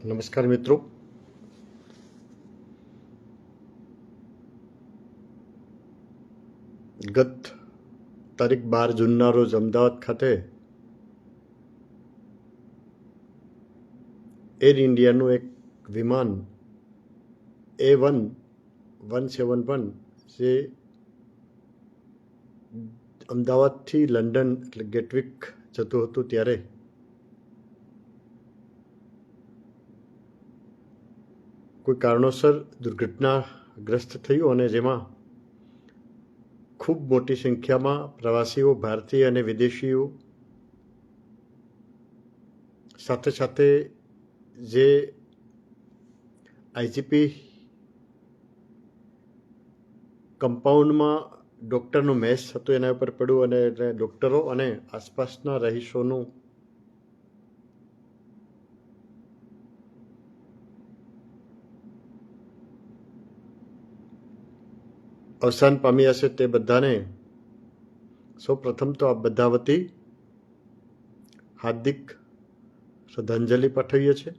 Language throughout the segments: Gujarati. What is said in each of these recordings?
નમસ્કાર મિત્રો. ગત તારીખ 12 જૂનના રોજ અમદાવાદ ખાતે એર ઇન્ડિયાનું એક વિમાન A1-171 જે અમદાવાદથી લંડન એટલે ગેટવિક જતું હતું ત્યારે કોઈ કારણોસર દુર્ઘટનાગ્રસ્ત થયું અને જેમાં ખૂબ મોટી સંખ્યામાં પ્રવાસીઓ, ભારતીય અને વિદેશીઓ સાથે સાથે જે આઈજીપી કમ્પાઉન્ડમાં ડૉક્ટરનું મેસ હતું એના ઉપર પડ્યું અને એટલે ડૉક્ટરો અને આસપાસના રહીશોનું અવસાન પામ્યા છે. તે બધાને સૌ પ્રથમ તો આ બધા વતી હાર્દિક શ્રદ્ધાંજલિ પાઠવીએ છીએ.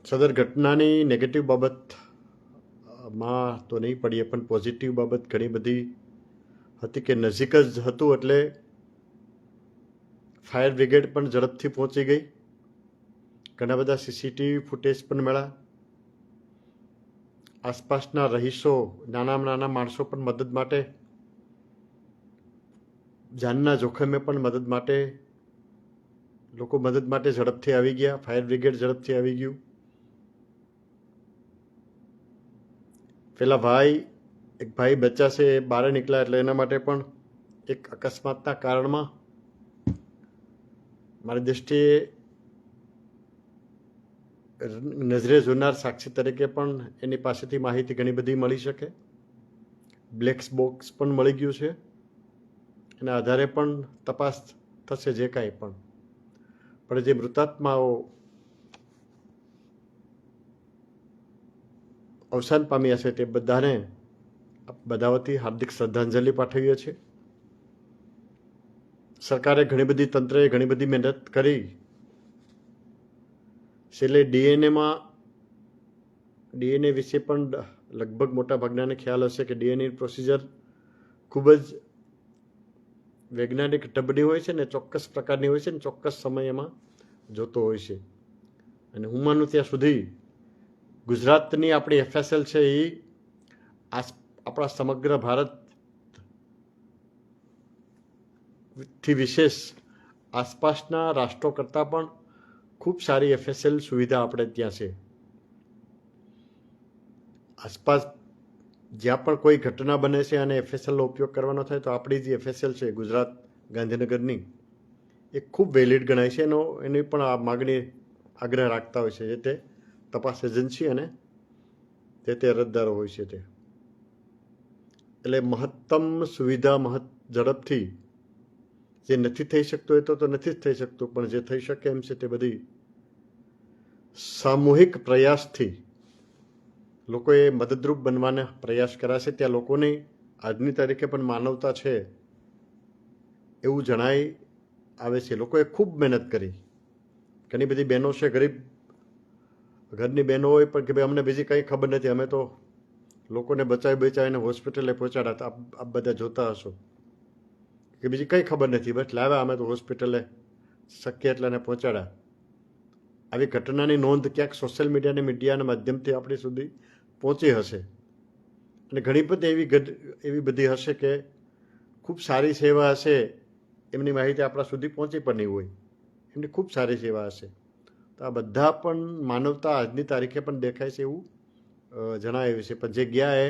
સદર ઘટનાની નેગેટિવ બાબતમાં તો નહીં પડીએ, પણ પોઝિટિવ બાબત ઘણી બધી હતી કે નજીક જ હતું એટલે ફાયર બ્રિગેડ પણ ઝડપથી પહોંચી ગઈ. ઘણા બધા સીસીટીવી ફૂટેજ પણ મળ્યા. આસપાસના રહીશો, નાના માણસો પણ મદદ માટે, જાનના જોખમે પણ મદદ માટે લોકો મદદ માટે ઝડપથી આવી ગયા. ફાયર બ્રિગેડ ઝડપથી આવી ગયું. પેલા એક ભાઈ બચ્ચા છે એ બહાર નીકળ્યા એટલે એના માટે પણ એક અકસ્માતના કારણમાં મારી દ્રષ્ટિએ નજરે જોનાર સાક્ષી તરીકે પણ એની પાસેથી માહિતી ઘણી બધી મળી શકે. બ્લેક બોક્સ પણ મળી ગયું છે. એના આધારે પણ તપાસ થશે જે કાંઈ પણ જે મૃતાત્માઓ અવસાન પામ્યા છે તે બધાને બધા વતી હાર્દિક શ્રદ્ધાંજલિ પાઠવીએ છીએ. સરકારે તંત્રએ ઘણી બધી મહેનત કરી. છેલ્લે ડીએનએ વિશે પણ લગભગ મોટા ભાગનાને ખ્યાલ હશે કે ડીએનએ પ્રોસિજર ખૂબ જ વૈજ્ઞાનિક ઢબની હોય છે ને ચોક્કસ પ્રકારની હોય છે ને ચોક્કસ સમય એમાં જોતો હોય છે. અને હું માનું ત્યાં સુધી ગુજરાતની આપણી એફએસએલ છે એ આપણા સમગ્ર ભારતથી વિશેષ આસપાસના રાષ્ટ્રો કરતાં પણ ખૂબ સારી એફએસએલ સુવિધા આપણે ત્યાં છે. આસપાસ જ્યાં પણ કોઈ ઘટના બને છે અને એફએસએલનો ઉપયોગ કરવાનો થાય તો આપણી જે એફએસએલ છે ગુજરાત ગાંધીનગરની એ ખૂબ વેલિડ ગણાય છે. એની પણ આ માગણી આગ્રહ રાખતા હોય છે જે તે તપાસ એજન્સી અને તે અરજદારો હોય છે તે. એટલે મહત્તમ સુવિધા ઝડપથી જે નથી થઈ શકતું એ તો નથી જ થઈ શકતું, પણ જે થઈ શકે એમ છે તે બધી સામૂહિક પ્રયાસથી લોકોએ મદદરૂપ બનવાના પ્રયાસ કર્યા છે. ત્યાં લોકોની આજની તારીખે પણ માનવતા છે એવું જણાઈ આવે છે. લોકોએ ખૂબ મહેનત કરી. ઘણી બધી બહેનો છે, ગરીબ ઘરની બહેનો હોય પણ કે ભાઈ અમને બીજી કંઈ ખબર નથી, અમે તો લોકોને બચાવીને હોસ્પિટલે પહોંચાડ્યા. આપ બધા જોતા હશો કે બીજી કંઈ ખબર નથી, બસ લાવ્યા અમે તો હોસ્પિટલે શક્ય એટલાને પહોંચાડ્યા. આવી ઘટનાની નોંધ ક્યાંક સોશિયલ મીડિયાના માધ્યમથી આપણી સુધી પહોંચી હશે અને ઘણી બધી એવી બધી હશે કે ખૂબ સારી સેવા હશે, એમની માહિતી આપણા સુધી પહોંચી પણ નહીં હોય. એમની ખૂબ સારી સેવા હશે. તો આ બધા પણ માનવતા આજની તારીખે પણ દેખાય છે એવું જણાવ્યું છે. પણ જે ગયા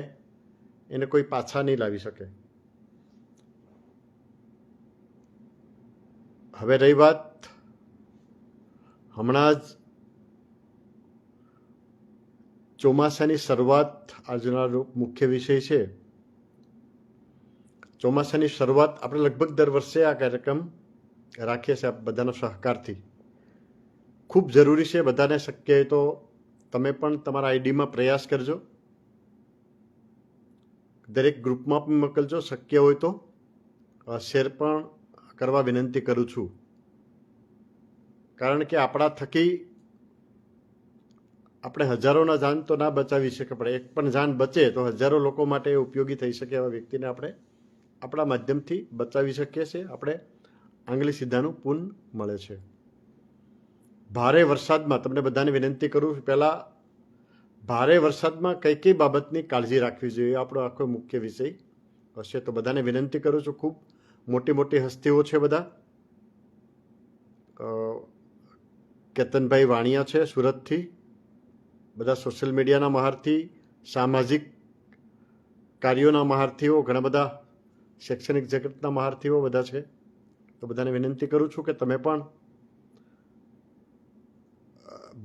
એને કોઈ પાછા નહીં લાવી શકે. હવે રહી વાત હમણાં જ ચોમાસાની શરૂઆત આજનો મુખ્ય વિષય છે. ચોમાસાની શરૂઆત આપણે લગભગ દર વર્ષે આ કાર્યક્રમ રાખીએ છીએ બધાનો સહકારથી. ખૂબ જરૂરી છે. બધાને શક્ય હોય તો તમે પણ તમારા આઈડીમાં પ્રયાસ કરજો, દરેક ગ્રુપમાં પણ મોકલજો. શક્ય હોય તો શેર પણ કરવા વિનંતી કરું છું. કારણ કે આપણા થકી આપણે હજારોના જાન તો ના બચાવી શકે, પણ એક પણ જાન બચે તો હજારો લોકો માટે ઉપયોગી થઈ શકે એવા વ્યક્તિને આપણે આપણા માધ્યમથી બચાવી શકીએ છીએ. આપણે આંગળી સીધાનું પુન મળે છે. ભારે વરસાદમાં તમને બધાને વિનંતી કરું છું, પહેલાં ભારે વરસાદમાં કઈ કઈ બાબતની કાળજી રાખવી જોઈએ આપણો આખો મુખ્ય વિષય હશે. તો બધાને વિનંતી કરું છું, ખૂબ મોટી મોટી હસ્તીઓ છે બધા. કેતનભાઈ વાણિયા છે સુરતથી, બધા સોશિયલ મીડિયાના મહારથી, સામાજિક કાર્યોના મહારથીઓ, ઘણા બધા શૈક્ષણિક જગતના મહારથીઓ બધા છે. તો બધાને વિનંતી કરું છું કે તમે પણ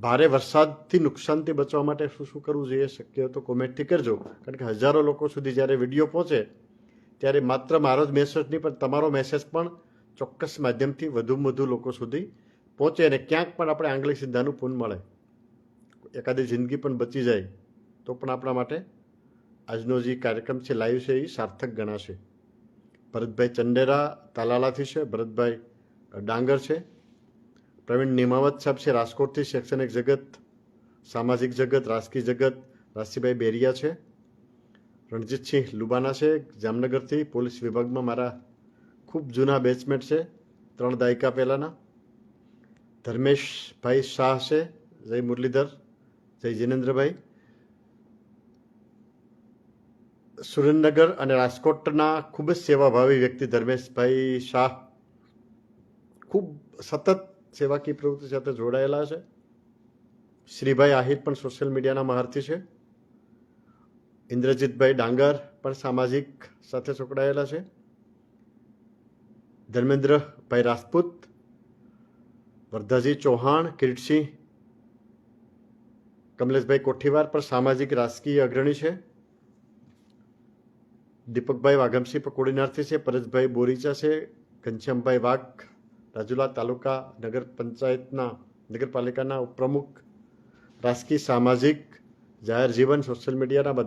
ભારે વરસાદથી નુકસાનથી બચવા માટે શું શું કરવું જોઈએ, શક્ય તો કોમેન્ટથી કરજો. કારણ કે હજારો લોકો સુધી જ્યારે વિડીયો પહોંચે ત્યારે માત્ર મારો જ મેસેજ નહીં, પણ તમારો મેસેજ પણ ચોક્કસ માધ્યમથી વધુમાં વધુ લોકો સુધી પહોંચે અને ક્યાંક પણ આપણે આંગળી સીધાનું પુન મળે, એકાદી જિંદગી પણ બચી જાય તો પણ આપણા માટે આજનો જે કાર્યક્રમ છે લાઈવ છે એ સાર્થક ગણાશે. ભરતભાઈ ચંડેરા તાલાલાથી છે, ભરતભાઈ ડાંગર છે, પ્રવીણ નિમાવત સાહેબ છે રાજકોટથી, શૈક્ષણિક જગત, સામાજિક જગત, રાજકીય જગત, રાશિભાઈ બેરિયા છે, રણજીતસિંહ લુબાના છે જામનગરથી, પોલીસ વિભાગમાં મારા ખૂબ જૂના બેચમેટ છે 3 દાયકા પહેલાંના, ધર્મેશભાઈ શાહ છે, જય મુરલીધર, જય જિનેન્દ્રભાઈ, સુરેન્દ્રનગર અને રાજકોટના ખૂબ જ સેવાભાવી વ્યક્તિ ધર્મેશભાઈ શાહ ખૂબ સતત સેવાકીય પ્રવૃત્તિ સાથે જોડાયેલા છે. શ્રીભાઈ આહિર પણ સોશિયલ મીડિયાના મહારથી છે. ઇન્દ્રજીતભાઈ ડાંગર પણ સામાજિક સાથે જોડાયેલા છે. ધર્મેન્દ્રભાઈ રાજપૂત, વરદાજી ચૌહાણ, કિરીટસિંહ, કમલેશભાઈ કોઠીવાર પણ સામાજિક રાજકીય અગ્રણી છે. દીપકભાઈ વાઘમસિંહ પણ કોડીનારથી છે. પરેશભાઈ બોરીચા છે. ઘનશ્યામભાઈ વાઘ રાજુલા તાલુકા નગરપાલિકાના ઉપપ્રમુખ, રાજકીય સામાજિક જાહેર જીવન સોશિયલ મીડિયાના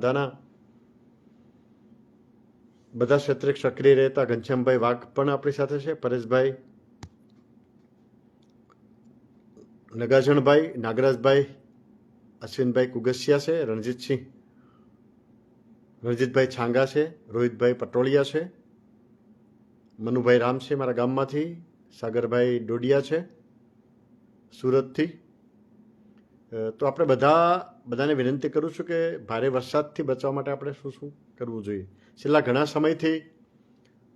બધા ક્ષેત્રે સક્રિય રહેતા ઘનશ્યામભાઈ વાઘ પણ આપણી સાથે છે. પરેશભાઈ નગાજણભાઈ, નાગરાજભાઈ, અશ્વિનભાઈ કુગસિયા છે, રણજીતભાઈ છાંગા છે, રોહિતભાઈ પટોળિયા છે, મનુભાઈ રામ છે મારા ગામમાંથી, સાગરભાઈ ડોડિયા છે સુરતથી. તો આપણે બધાને વિનંતી કરું છું કે ભારે વરસાદથી બચવા માટે આપણે શું શું કરવું જોઈએ. છેલ્લા ઘણા સમયથી,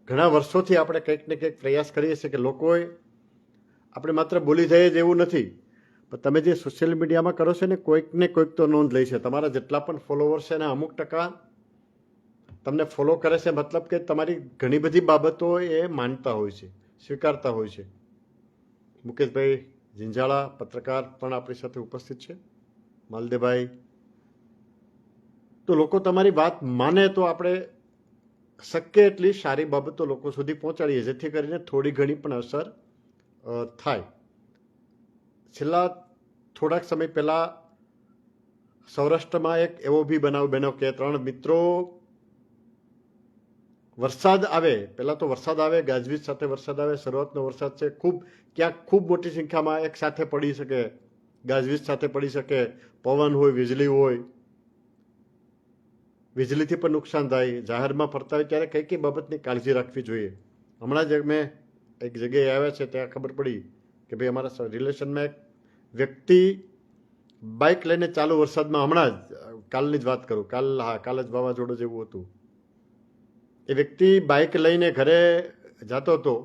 ઘણા વર્ષોથી આપણે કંઈક ને કંઈક પ્રયાસ કરીએ છીએ કે લોકોએ આપણે માત્ર બોલી જઈએ જ એવું નથી, પણ તમે જે સોશિયલ મીડિયામાં કરો છો ને કોઈક ને કોઈક તો નોંધ લે છે. તમારા જેટલા પણ ફોલોવર્સ છે ને અમુક ટકા તમને ફોલો કરે છે, મતલબ કે તમારી ઘણી બધી બાબતો એ માનતા હોય છે, સ્વીકારતા હોય છે. મુકેશભાઈ ઝીંઝાળા પત્રકાર પણ આપણી સાથે ઉપસ્થિત છે, માલદેભાઈ. તો લોકો તમારી વાત માને તો આપણે શક્ય એટલી સારી બાબતો લોકો સુધી પહોંચાડીએ, જેથી કરીને થોડી ઘણી પણ અસર થાય. છેલ્લા થોડાક સમય પહેલાં સૌરાષ્ટ્રમાં એક એવો બી બનાવ બન્યો કે 3 મિત્રો વરસાદ આવે, પહેલાં તો વરસાદ આવે, ગાજવીજ સાથે વરસાદ આવે, શરૂઆતનો વરસાદ છે, ક્યાંક ખૂબ મોટી સંખ્યામાં એક સાથે પડી શકે, ગાજવીજ સાથે પડી શકે, પવન હોય, વીજળી હોય, વીજળીથી પણ નુકસાન થાય. જાહેરમાં ફરતા હોય ત્યારે કઈ કઈ બાબતની કાળજી રાખવી જોઈએ. હમણાં જ અમે એક જગ્યાએ આવ્યા છે ત્યાં ખબર પડી કે ભાઈ અમારા રિલેશનમાં એક વ્યક્તિ બાઇક લઈને ચાલુ વરસાદમાં, હમણાં જ કાલની જ વાત કરું, કાલ જ વાવાઝોડું જેવું હતું, એ વ્યક્તિ બાઇક લઈને ઘરે જતો હતો.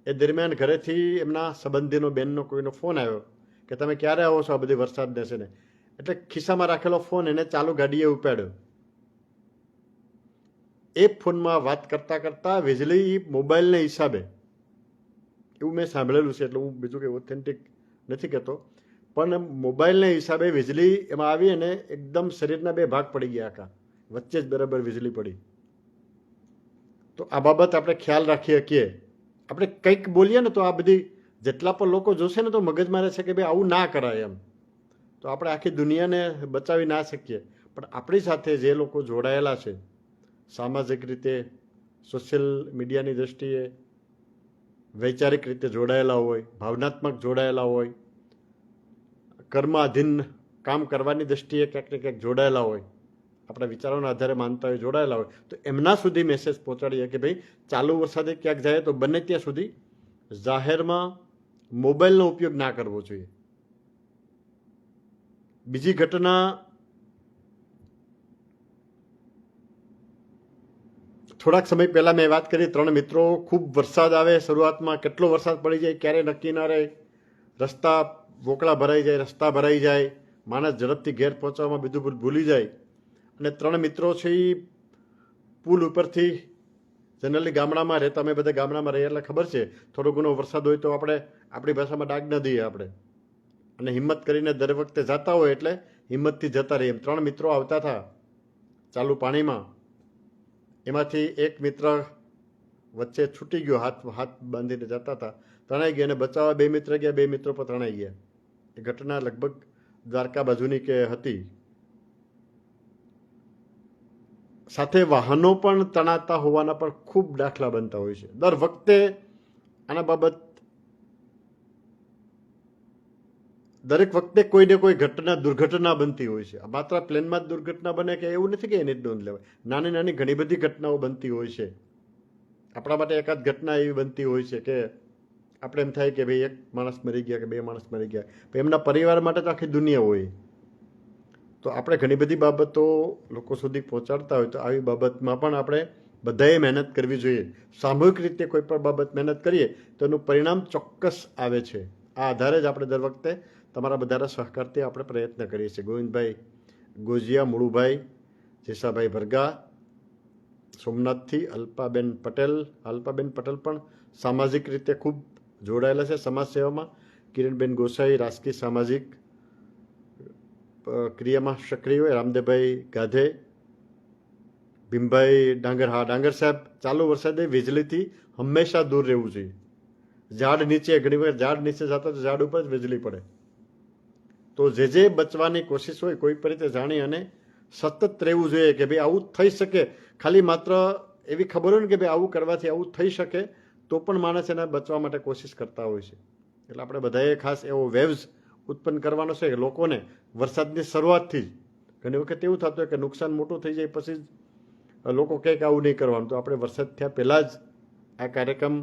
એ દરમિયાન ઘરેથી એમના સંબંધીનો બેનનો કોઈનો ફોન આવ્યો કે તમે ક્યારે આવો છો આ બધી વરસાદને છે ને. એટલે ખિસ્સામાં રાખેલો ફોન એને ચાલુ ગાડીએ ઉપાડ્યો. એ ફોનમાં વાત કરતાં કરતાં વીજળી મોબાઈલને હિસાબે, એવું મેં સાંભળેલું છે, એટલે હું બીજું કંઈ ઓથેન્ટિક નથી કહેતો, પણ મોબાઈલને હિસાબે વીજળી એમાં આવી અને એકદમ શરીરના 2 ભાગ પડી ગયા, આખા વચ્ચે જ બરાબર વીજળી પડી. તો આ બાબત આપણે ખ્યાલ રાખી શકીએ. આપણે કંઈક બોલીએ ને તો આ બધી જેટલા પણ લોકો જોશે ને તો મગજમાં રહેશે કે ભાઈ આવું ના કરાય એમ. તો આપણે આખી દુનિયાને બચાવી ના શકીએ, પણ આપણી સાથે જે લોકો જોડાયેલા છે સામાજિક રીતે, સોશિયલ મીડિયાની દ્રષ્ટિએ, વૈચારિક રીતે જોડાયેલા હોય, ભાવનાત્મક જોડાયેલા હોય, કર્માધીન કામ કરવાની દ્રષ્ટિએ ક્યાંક ને ક્યાંક જોડાયેલા હોય, આપણા વિચારોના આધારે માનતા હોય, જોડાયેલા હોય, તો એમના સુધી મેસેજ પહોંચાડીએ કે ભાઈ ચાલુ વરસાદે ક્યાંક જાય તો બને ત્યાં સુધી જાહેરમાં મોબાઈલનો ઉપયોગ ના કરવો જોઈએ. બીજી ઘટના, થોડાક સમય પહેલાં મેં વાત કરી, 3 મિત્રો, ખૂબ વરસાદ આવે, શરૂઆતમાં કેટલો વરસાદ પડી જાય ક્યારે નક્કી ના રહે, રસ્તા વોકળા ભરાઈ જાય, રસ્તા ભરાઈ જાય, માણસ ઝડપથી ઘેર પહોંચવામાં બધું ભૂલી જાય, અને 3 મિત્રો છે એ પુલ ઉપરથી, જનરલી ગામડામાં રહેતા, અમે બધા ગામડામાં રહીએ એટલે ખબર છે, થોડો ઘણો વરસાદ હોય તો આપણે આપણી ભાષામાં ડાગ ન દઈએ આપણે, અને હિંમત કરીને દર વખતે જતા હોય એટલે હિંમતથી જતા રહીએ. 3 મિત્રો આવતા હતા ચાલુ પાણીમાં, એમાંથી એક મિત્ર વચ્ચે છૂટી ગયો, હાથ બાંધીને જતા હતા, તણાઈ ગયા, અને બચાવવા 2 મિત્ર ગયા, 2 મિત્રો પણ તણાઈ ગયા. એ ઘટના લગભગ દ્વારકા બાજુની કે હતી. સાથે વાહનો પણ તણાતા હોવાના પણ ખૂબ દાખલા બનતા હોય છે. દર વખતે આના બાબત દરેક વખતે કોઈને કોઈ દુર્ઘટના બનતી હોય છે. માત્ર પ્લેનમાં જ દુર્ઘટના બને કે એવું નથી કે એની જ નોંધ લેવાય. નાની નાની ઘણી બધી ઘટનાઓ બનતી હોય છે. આપણા માટે એકાદ ઘટના એવી બનતી હોય છે કે આપણે એમ થાય કે ભાઈ 1 માણસ મરી ગયા કે 2 માણસ મરી ગયા, પણ એમના પરિવાર માટે તો આખી દુનિયા હોય. તો આપણે ઘણી બધી બાબતો લોકો સુધી પહોંચાડતા હોય તો આવી બાબતમાં પણ આપણે બધાએ મહેનત કરવી જોઈએ. સામૂહિક રીતે કોઈ પણ બાબત મહેનત કરીએ તો એનું પરિણામ ચોક્કસ આવે છે. આ આધારે જ આપણે દર વખતે તમારા બધાના સહકારથી આપણે પ્રયત્ન કરીએ છીએ. ગોવિંદભાઈ ગોજિયા, મુળુભાઈ, જેસાભાઈ ભરગા, સોમનાથથી અલ્પાબેન પટેલ પણ સામાજિક રીતે ખૂબ જોડાયેલા છે સમાજ સેવામાં. કિરણબેન ગોસાઈ રાજકીય સામાજિક ક્રિયામાં સક્રિય હોય. રામદેવભાઈ ગાધે, ભીમભાઈ ડાંગર, હા ડાંગર સાહેબ, ચાલુ વરસાદે વીજળીથી હંમેશા દૂર રહેવું જોઈએ. ઝાડ નીચે, ઘણી વખત ઝાડ નીચે જતા તો ઝાડ ઉપર જ વીજળી પડે. તો જે બચવાની કોશિશ હોય કોઈ પણ રીતે જાણી અને સતત રહેવું જોઈએ કે ભાઈ આવું થઈ શકે. ખાલી માત્ર એવી ખબર હોય ને કે ભાઈ આવું કરવાથી આવું થઈ શકે તો પણ માણસ એના બચવા માટે કોશિશ કરતા હોય છે. એટલે આપણે બધાએ ખાસ એવો વેવ્સ ઉત્પન્ન કરવાનો છે કે લોકોને વરસાદની શરૂઆતથી જ, ઘણી વખત એવું થતું હોય કે નુકસાન મોટું થઈ જાય પછી લોકો કહે કે આવું નહીં કરવાનું, તો આપણે વરસાદ થયા પહેલાં જ આ કાર્યક્રમ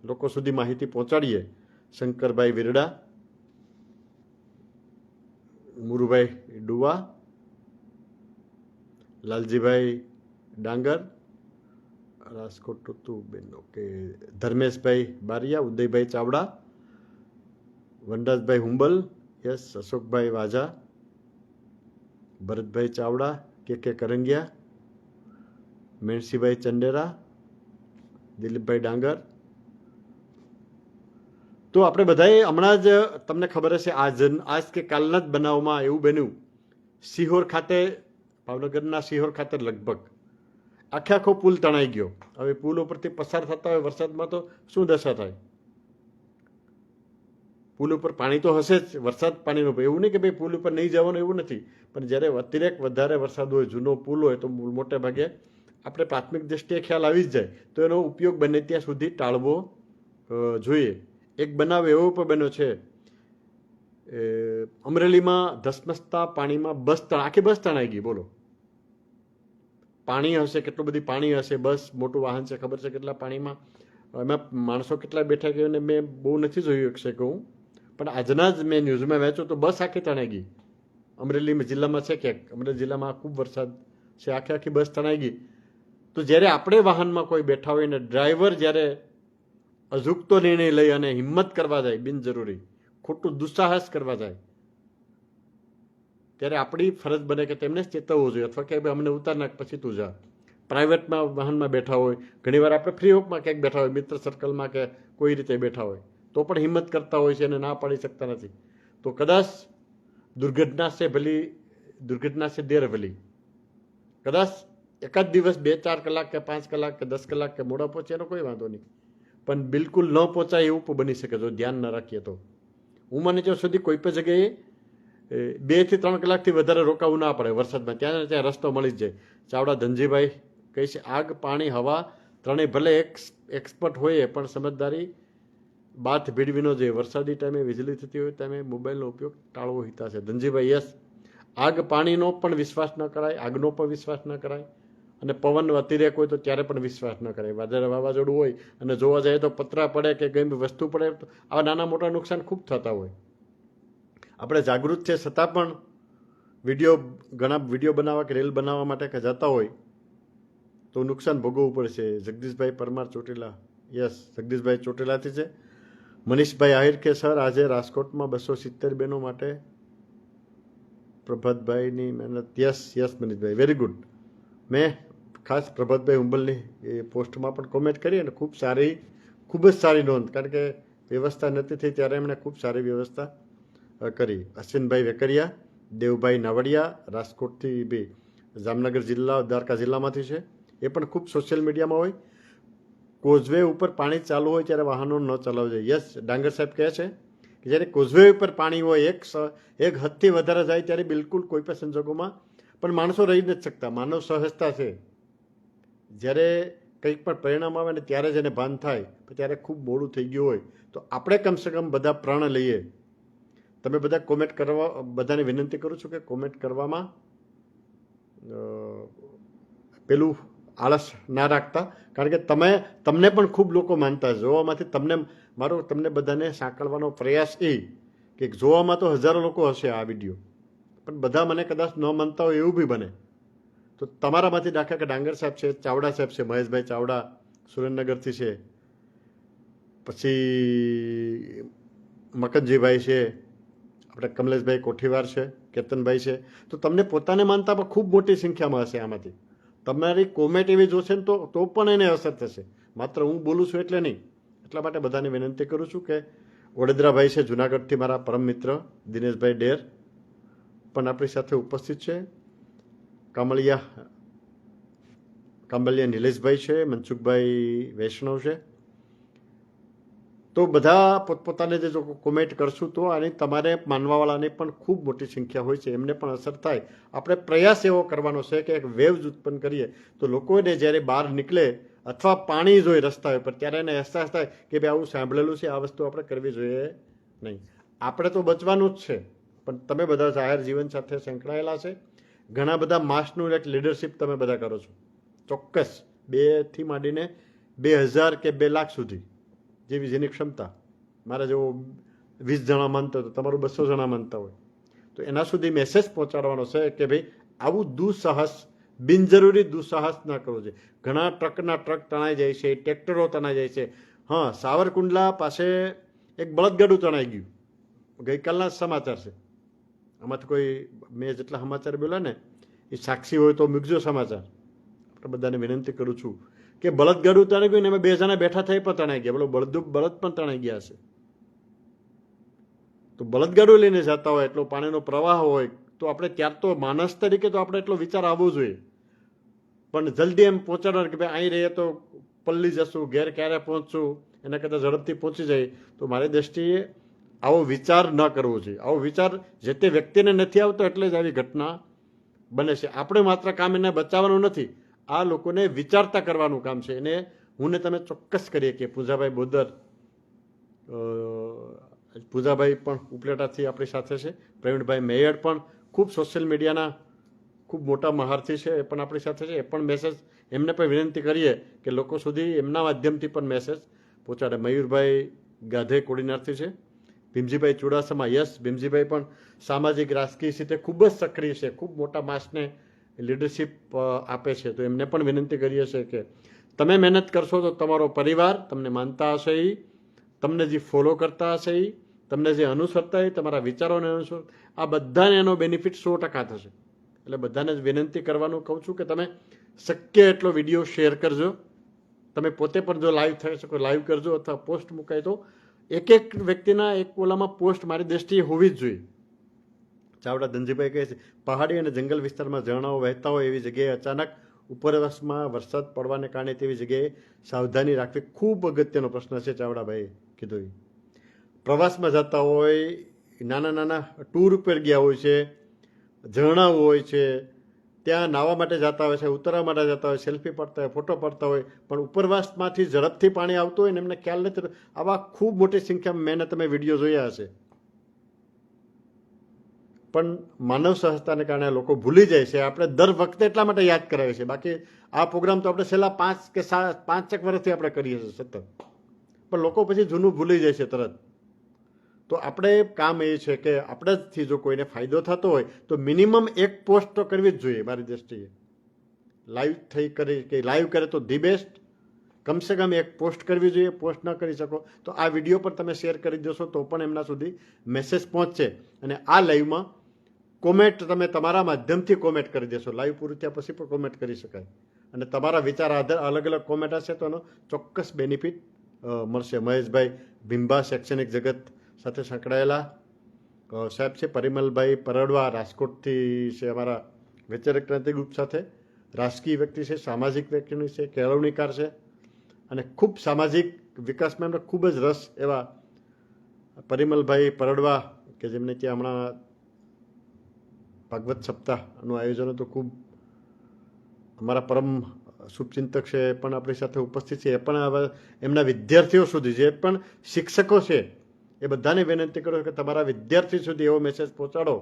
લોકો સુધી માહિતી પહોંચાડીએ. શંકરભાઈ વિરડા, મુરુભાઈ ડુવા, લાલજીભાઈ ડાંગર, રાજકોટ ઋતુબેન, ઓકે, ધર્મેશભાઈ બારિયા, ઉદયભાઈ ચાવડા, વનરાજભાઈ હુંબલ, યસ, અશોકભાઈ વાજા, ભરતભાઈ ચાવડા, કે કરંગિયા, મેણસીભાઈ ચંડેરા, દિલીપભાઈ ડાંગર. તો આપણે બધાએ હમણાં જ તમને ખબર હશે આજ કે કાલના જ બનાવમાં એવું બન્યું, સિહોર ખાતે, ભાવનગરના સિહોર ખાતે લગભગ આખો પુલ તણાઈ ગયો. હવે પુલ ઉપરથી પસાર થતા હોય વરસાદમાં તો શું દશા થાય? પુલ ઉપર પાણી તો હશે જ, વરસાદ પાણીનું, એવું નહીં કે ભાઈ પુલ ઉપર નહીં જવાનું એવું નથી, પણ જ્યારે અતિરેક વધારે વરસાદ હોય, જૂનો પુલ હોય તો મોટે ભાગે આપણે પ્રાથમિક દ્રષ્ટિએ ખ્યાલ આવી જ જાય, તો એનો ઉપયોગ બને ત્યાં સુધી ટાળવો જોઈએ. એક બનાવ એવો પણ બન્યો છે, અમરેલીમાં ધસમસતા પાણીમાં આખી બસ તણાઈ ગઈ. બોલો, પાણી હશે, કેટલું બધી પાણી હશે, બસ મોટું વાહન છે, ખબર છે કેટલા પાણીમાં, એમાં માણસો કેટલા બેઠા ગયો ને મેં બહુ નથી જોયું એક કે હું, પણ આજના જ મેં ન્યૂઝમાં વાંચ્યું તો બસ આખી તણાઈ ગઈ. અમરેલી જિલ્લામાં છે ક્યાંક, અમરેલી જિલ્લામાં ખૂબ વરસાદ છે, આખી બસ તણાઈ ગઈ. તો જ્યારે આપણે વાહનમાં કોઈ બેઠા હોય ને ડ્રાઈવર જ્યારે અઝુકતો નિર્ણય લઈ અને હિંમત કરવા જાય, બિનજરૂરી ખોટું દુસ્સાહસ કરવા જાય, ત્યારે આપણી ફરજ બને કે તેમને ચેતવવું જોઈએ, અથવા કે અમને ઉતાર નાખ પછી તું જા. પ્રાઇવેટમાં વાહનમાં બેઠા હોય, ઘણીવાર આપણે ફ્રી ઓફમાં ક્યાંક બેઠા હોય, મિત્ર સર્કલમાં કે કોઈ રીતે બેઠા હોય તો પણ હિંમત કરતા હોય છે અને ના પાડી શકતા નથી. તો કદાચ દુર્ઘટના છે દેર ભલી, કદાચ એકાદ દિવસ 2-4 કલાક કે 5 કલાક કે 10 કલાક કે મોડા પહોંચે એનો કોઈ વાંધો નહીં, પણ બિલકુલ ન પહોંચાય એવું પણ બની શકે જો ધ્યાન ન રાખીએ તો. હું માને ત્યાં સુધી કોઈ પણ જગ્યાએ 2 થી 3 કલાકથી વધારે રોકાવું ના પડે વરસાદમાં, ત્યાં રસ્તો મળી જ જાય. ચાવડા ધનજીભાઈ કહે છે, આગ, પાણી, હવા ત્રણેય ભલે એક્સપર્ટ હોય પણ સમજદારી બાથ ભીડવીનો જોઈએ. વરસાદી ટાઈમે વીજળી થતી હોય ટાઈમે મોબાઈલનો ઉપયોગ ટાળવો હિતા છે. ધનજીભાઈ યસ, આગ પાણીનો પણ વિશ્વાસ ન કરાય, આગનો પણ વિશ્વાસ ન કરાય, અને પવન અતિરેક હોય તો ત્યારે પણ વિશ્વાસ ન કરાય. વાવાઝોડું હોય અને જોવા જાય તો પતરા પડે કે ગમે વસ્તુ પડે, આવા નાના મોટા નુકસાન ખૂબ થતા હોય. આપણે જાગૃત છે છતાં પણ ઘણા વિડીયો બનાવવા કે રીલ બનાવવા માટે કે જતા હોય તો નુકસાન ભોગવવું પડશે. જગદીશભાઈ પરમાર ચોટીલા, યસ જગદીશભાઈ ચોટીલાથી છે. મનીષભાઈ આહિર કે સર આજે રાજકોટમાં 270 બહેનો માટે પ્રભાતભાઈની મહેનત. યસ મનીષભાઈ, વેરી ગુડ. મેં ખાસ પ્રભાતભાઈ હુંબલની એ પોસ્ટમાં પણ કોમેન્ટ કરી અને ખૂબ જ સારી નોંધ, કારણ કે વ્યવસ્થા નથી થઈ ત્યારે એમણે ખૂબ સારી વ્યવસ્થા કરી. અશ્વિનભાઈ વેકરિયા, દેવભાઈ નાવડિયા રાજકોટથી બી, જામનગર જિલ્લા દ્વારકા જિલ્લામાંથી છે, એ પણ ખૂબ સોશિયલ મીડિયામાં હોય. કોઝવે ઉપર પાણી ચાલુ હોય ત્યારે વાહનો ન ચલાવવા જોઈએ. યસ, ડાંગર સાહેબ કહે છે કે જ્યારે કોઝવે ઉપર પાણી હોય એક હદથી વધારે જાય ત્યારે બિલકુલ કોઈ પણ સંજોગોમાં પણ માણસો રહી નથી શકતા. માનવ સહજતા છે. જ્યારે કંઈક પણ પરિણામ આવે ને ત્યારે જ એને ભાન થાય, ત્યારે ખૂબ મોડું થઈ ગયું હોય તો આપણે કમસે કમ બધા પ્રણ લઈએ. તમે બધા કોમેન્ટ કરવા, બધાને વિનંતી કરું છું કે કોમેન્ટ કરવામાં પેલું આળસ ના રાખતા, કારણ કે તમને પણ ખૂબ લોકો માનતા જોવામાંથી તમને બધાને સાંકળવાનો પ્રયાસ એ કે જોવામાં તો હજારો લોકો હશે આ વિડીયો, પણ બધા મને કદાચ ન માનતા હોય એવું બી બને. તો તમારામાંથી દાખલા કે ડાંગર સાહેબ છે, ચાવડા સાહેબ છે, મહેશભાઈ ચાવડા સુરેન્દ્રનગરથી છે, પછી મકનજીભાઈ છે, આપણે કમલેશભાઈ કોઠીવાર છે, કેતનભાઈ છે. તો તમને પોતાને માનતા પણ ખૂબ મોટી સંખ્યામાં હશે. આમાંથી તમારી કોમેન્ટ એવી જોશે ને તો પણ એને અસર થશે. માત્ર હું બોલું છું એટલે નહીં. એટલા માટે બધાને વિનંતી કરું છું કે વડોદરાભાઈ છે જુનાગઢથી, મારા પરમ મિત્ર દિનેશભાઈ ડેર પણ આપણી સાથે ઉપસ્થિત છે. કાંબલિયા નિલેશભાઈ છે, મનસુખભાઈ વૈષ્ણવ છે. તો બધા પોતપોતાને જે જો કોમેન્ટ કરશું તો આની તમારે માનવાવાળાની પણ ખૂબ મોટી સંખ્યા હોય છે, એમને પણ અસર થાય. આપણે પ્રયાસ એવો કરવાનો છે કે એક વેવ્સ ઉત્પન્ન કરીએ તો લોકોને જ્યારે બહાર નીકળે અથવા પાણી જોઈ રસ્તા ઉપર ત્યારે એને અહેસાસ થાય કે ભાઈ આવું સાંભળેલું છે, આ વસ્તુ આપણે કરવી જોઈએ નહીં. આપણે તો બચવાનું જ છે, પણ તમે બધા જાહેર જીવન સાથે સંકળાયેલા છે. ઘણા બધા માસનું એક લીડરશિપ તમે બધા કરો છો. ચોક્કસ 2 થી માંડીને 2000 કે 2 લાખ સુધી જેની ક્ષમતા. મારા જેવો 20 જણા માનતા હોય તો તમારું 200 જણા માનતા હોય તો એના સુધી મેસેજ પહોંચાડવાનો છે કે ભાઈ આવું દુઃસાહસ, બિનજરૂરી દુઃસાહસ ના કરવું જોઈએ. ઘણા ટ્રકના ટ્રક તણાઈ જાય છે, ટ્રેક્ટરો તણાઈ જાય છે. હા, સાવરકુંડલા પાસે એક બળદગાડું તણાઈ ગયું, ગઈકાલના સમાચાર છે. આમાંથી કોઈ મેં જેટલા સમાચાર બોલ્યા ને એ સાક્ષી હોય તો મૂકજો સમાચાર. આપણે બધાને વિનંતી કરું છું કે બળદગાડું તણાઈ ગયું ને એમાં 2 જણા બેઠા થઈ પણ તણાઈ ગયા. બોલો, બળદ પણ તણાઈ ગયા છે. તો બળદગાડું લઈને જતા હોય, એટલો પાણીનો પ્રવાહ હોય તો આપણે ત્યાર તો માણસ તરીકે તો આપણે એટલો વિચાર આવવો જોઈએ. પણ જલ્દી એમ પહોંચાડવાનું કે ભાઈ અહીં રહીએ તો પલ્લી જશું, ઘેર ક્યારે પહોંચશું, એના કરતાં ઝડપથી પહોંચી જાય. તો મારી દ્રષ્ટિએ આવો વિચાર ન કરવો જોઈએ. આવો વિચાર જે તે વ્યક્તિને નથી આવતો એટલે જ આવી ઘટના બને છે. આપણે માત્ર કામ એને બચાવવાનું નથી, આ લોકોને વિચારતા કરવાનું કામ છે. એને હું ને તમે ચોક્કસ કરીએ કે પૂજાભાઈ બોદર, પૂજાભાઈ પણ ઉપલેટાથી આપણી સાથે છે, પ્રવીણભાઈ મેયડ પણ ખૂબ સોશિયલ મીડિયાના ખૂબ મોટા મહારથી છે, એ પણ આપણી સાથે છે. એ પણ મેસેજ એમને પણ વિનંતી કરીએ કે લોકો સુધી એમના માધ્યમથી પણ મેસેજ પહોંચાડે. મયુરભાઈ ગાધે કોડીનારથી છે, ભીમજીભાઈ ચુડાસમા, યસ ભીમજીભાઈ પણ સામાજિક રાજકીય રીતે ખૂબ જ સક્રિય છે, ખૂબ મોટા માસને લીડરશિપ આપે છે. તો એમને પણ વિનંતી કરીએ છીએ કે તમે મહેનત કરશો તો તમારો પરિવાર તમને માનતા હશે, તમને જે ફોલો કરતા હશે, તમને જે અનુસરતા હોય, તમારા વિચારોને અનુસર, આ બધાને એનો બેનિફિટ 100% થશે. એટલે બધાને જ વિનંતી કરવાનું કહું છું કે તમે શક્ય એટલો વિડીયો શેર કરજો. તમે પોતે પણ જો લાઈવ થઈ શકો લાઈવ કરજો, અથવા પોસ્ટ મુકાય તો એક વ્યક્તિના એક ઓલામાં પોસ્ટ મારી દ્રષ્ટિએ હોવી જ જોઈએ. ચાવડા ધનજીભાઈ કહે છે પહાડી અને જંગલ વિસ્તારમાં ઝરણાઓ વહેતા હોય એવી જગ્યાએ અચાનક ઉપરવાસમાં વરસાદ પડવાને કારણે તેવી જગ્યાએ સાવધાની રાખવી ખૂબ અગત્યનો પ્રશ્ન છે. ચાવડાભાઈએ કીધું. પ્રવાસમાં જતા હોય, નાના ટૂર ઉપર ગયા હોય છે, ઝરણાઓ હોય છે, ત્યાં નાહવા માટે જતા હોય છે, ઉતરવા માટે જતા હોય, સેલ્ફી પડતા હોય, ફોટો પડતા હોય, પણ ઉપરવાસમાંથી ઝડપથી પાણી આવતું હોય ને એમને ખ્યાલ નથી. આવા ખૂબ મોટી સંખ્યામાં મેં તમે વિડીયો જોયા હશે, પણ માનવ સહજતાને કારણે લોકો ભૂલી જાય છે. આપણે દર વખતે એટલા માટે યાદ કરાવીએ છીએ. બાકી આ પ્રોગ્રામ તો આપણે છેલ્લા 5 કે 5 વર્ષથી આપણે કરીએ છીએ સતત, પણ લોકો પછી જૂનું ભૂલી જાય છે તરત. તો આપણે કામ એ છે કે આપણાથી જો કોઈને ફાયદો થતો હોય તો મિનિમમ એક પોસ્ટ તો કરવી જ જોઈએ. મારી દ્રષ્ટિએ લાઈવ થઈ કરી કે લાઈવ કરે તો ધી બેસ્ટ, કમસે કમ એક પોસ્ટ કરવી જોઈએ. પોસ્ટ ન કરી શકો તો આ વિડીયો પર તમે શેર કરી દેશો તો પણ એમના સુધી મેસેજ પહોંચશે. અને આ લાઈવમાં કોમેન્ટ તમે તમારા માધ્યમથી કોમેન્ટ કરી દેશો. લાઈવ પૂરું થયા પછી પણ કોમેન્ટ કરી શકાય, અને તમારા વિચાર આધાર અલગ અલગ કોમેન્ટ હશે તો એનો ચોક્કસ બેનિફિટ મળશે. મહેશભાઈ ભીંબા શૈક્ષણિક જગત સાથે સંકળાયેલા સાહેબ છે. પરિમલભાઈ પરડવા રાજકોટથી છે, અમારા વૈચારિક ક્રાંતિ ગ્રુપ સાથે રાજકીય વ્યક્તિ છે, સામાજિક વ્યક્તિની છે, કેળવણીકાર છે, અને ખૂબ સામાજિક વિકાસમાં એમને ખૂબ જ રસ એવા પરિમલભાઈ પરડવા કે જેમને ત્યાં હમણાં ભાગવત સપ્તાહનું આયોજન હતું. ખૂબ અમારા પરમ શુભચિંતક છે, એ પણ આપણી સાથે ઉપસ્થિત છે. એ પણ હવે એમના વિદ્યાર્થીઓ સુધી, જે પણ શિક્ષકો છે, એ બધાને વિનંતી કરું કે તમારા વિદ્યાર્થી સુધી એવો મેસેજ પહોંચાડો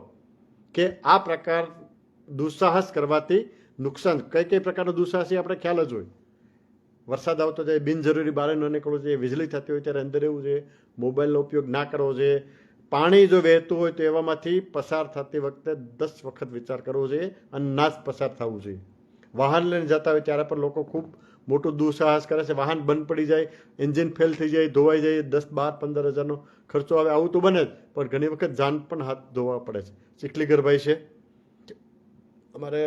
કે આ પ્રકાર દુસ્સાહસ કરવાથી નુકસાન, કઈ પ્રકારનો દુસ્સાહસ એ આપણે ખ્યાલ જ હોય. વરસાદ આવતો જાય, બિનજરૂરી બહાર ન નીકળવું જોઈએ, વીજળી થતી હોય ત્યારે અંદર રહેવું જોઈએ, મોબાઈલનો ઉપયોગ ના કરવો જોઈએ. પાણી જો વહેતું હોય તો એવામાંથી પસાર થતી વખતે 10 વખત વિચાર કરવો જોઈએ અને ના જ પસાર થવું જોઈએ. વાહન લઈને જતા હોય ત્યારે પણ લોકો ખૂબ મોટું દુસ્સાહસ કરે છે. વાહન બંધ પડી જાય, એન્જિન ફેલ થઈ જાય, ધોવાઈ જાય, 10, 12, 15 હજારનો ખર્ચો આવે. આવું તો બને જ, પણ ઘણી વખત જાન પણ હાથ ધોવા પડે છે. ચીખલીગરભાઈ છે અમારે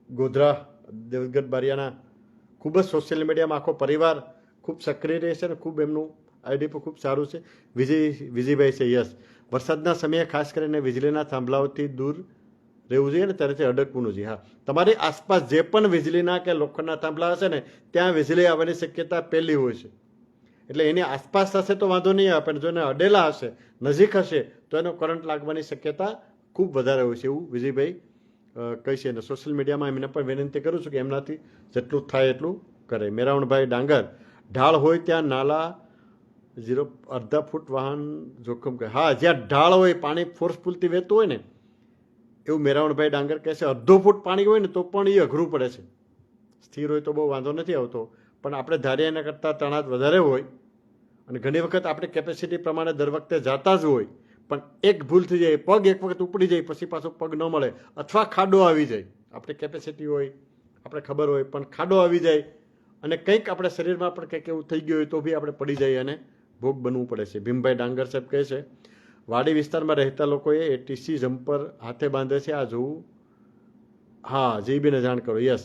ગોધરા દેવગઢ બારિયાના, ખૂબ જ સોશિયલ મીડિયામાં આખો પરિવાર ખૂબ સક્રિય રહે છે અને ખૂબ એમનું આઈડી પણ ખૂબ સારું છે. વિજયભાઈ છે. યસ, વરસાદના સમયે ખાસ કરીને વીજળીના થાંભલાઓથી દૂર રહેવું જોઈએ ને ત્યારેથી અડકવું જોઈએ. હા, તમારી આસપાસ જે પણ વીજળીના કે લોખંડના થાંભલા હશે ને ત્યાં વીજળી આવવાની શક્યતા પહેલી હોય છે. એટલે એની આસપાસ હશે તો વાંધો નહીં આવે, પણ જો એને અડેલા હશે, નજીક હશે, તો એનો કરંટ લાગવાની શક્યતા ખૂબ વધારે હોય છે, એવું વિજયભાઈ કહી છે. અને સોશિયલ મીડિયામાં એમને પણ વિનંતી કરું છું કે એમનાથી જેટલું થાય એટલું કરે. મેરાવણભાઈ ડાંગર, ઢાળ હોય ત્યાં નાલા 0.5 ફૂટ વાહન જોખમ કહે. હા, જ્યાં ઢાળ હોય, પાણી ફોર્સફુલથી વહેતું હોય ને, એવું મેરાવણભાઈ ડાંગર કહે છે. 1/2 ફૂટ પાણી હોય ને તો પણ એ અઘરું પડે છે. સ્થિર હોય તો બહુ વાંધો નથી આવતો, પણ આપણે ધારીએ એના કરતાં તણાવ વધારે હોય, અને ઘણી વખત આપણે કેપેસિટી પ્રમાણે દર વખતે જાતા જ હોય, પણ એક ભૂલ થઈ જાય, પગ એક વખત ઉપડી જાય પછી પાછો પગ ન મળે, અથવા ખાડો આવી જાય. આપણી કેપેસિટી હોય, આપણે ખબર હોય, પણ ખાડો આવી જાય અને કંઈક આપણે શરીરમાં પણ કંઈક એવું થઈ ગયું હોય તો બી આપણે પડી જાય અને ભોગ બનવું પડે છે. ભીમભાઈ ડાંગર સાહેબ કહે છે વાડી વિસ્તારમાં રહેતા લોકોએ એટીસી જમ્પર હાથે બાંધે છે, આ જોવું. હા, જીબીને જાણ કરો. યસ,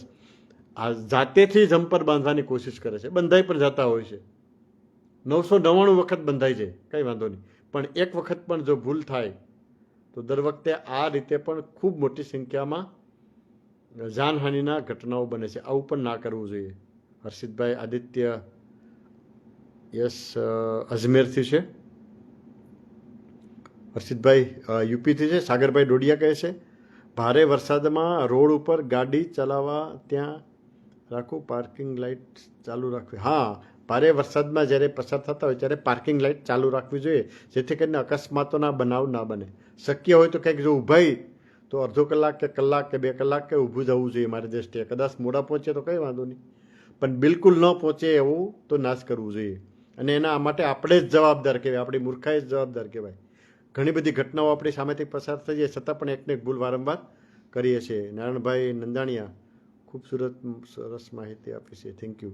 આ જાતેથી જમ્પર બાંધવાની કોશિશ કરે છે, બંધાઈ પણ જતા હોય છે. 999 વખત બંધાઈ જાય, કંઈ વાંધો નહીં, પણ એક વખત પણ જો ભૂલ થાય તો દર વખતે આ રીતે પણ ખૂબ મોટી સંખ્યામાં જાનહાનિના ઘટનાઓ બને છે. આવું પણ ના કરવું જોઈએ. હર્ષિતભાઈ આદિત્ય યસ અજમેરથી છે. હર્ષિતભાઈ યુપીથી છે. સાગરભાઈ ડોડિયા કહે છે ભારે વરસાદમાં રોડ ઉપર ગાડી ચલાવવા ત્યાં રાખવું, પાર્કિંગ લાઇટ ચાલુ રાખવી. હા, ભારે વરસાદમાં જ્યારે પસાર થતા હોય ત્યારે પાર્કિંગ લાઇટ ચાલુ રાખવી જોઈએ, જેથી કરીને અકસ્માતોના બનાવ ના બને. શક્ય હોય તો કંઈક જો ઊભાઈ તો અડધો કલાક કે કલાક કે 2 કલાક કે ઊભું જવું જોઈએ મારી દૃષ્ટિએ. કદાચ મોડા પહોંચે તો કંઈ વાંધો નહીં, પણ બિલકુલ ન પહોંચે એવું તો ના જ કરવું જોઈએ. અને એના માટે આપણે જ જવાબદાર કહેવાય, આપણી મૂર્ખાઈ જ જવાબદાર કહેવાય. ઘણી બધી ઘટનાઓ આપણી સામેથી પસાર થઈ જાય છતાં પણ એકને એક ભૂલ વારંવાર કરીએ છીએ. નારાયણભાઈ નંદાણીયા ખૂબ સરસ માહિતી આપી છે, થેન્ક યુ.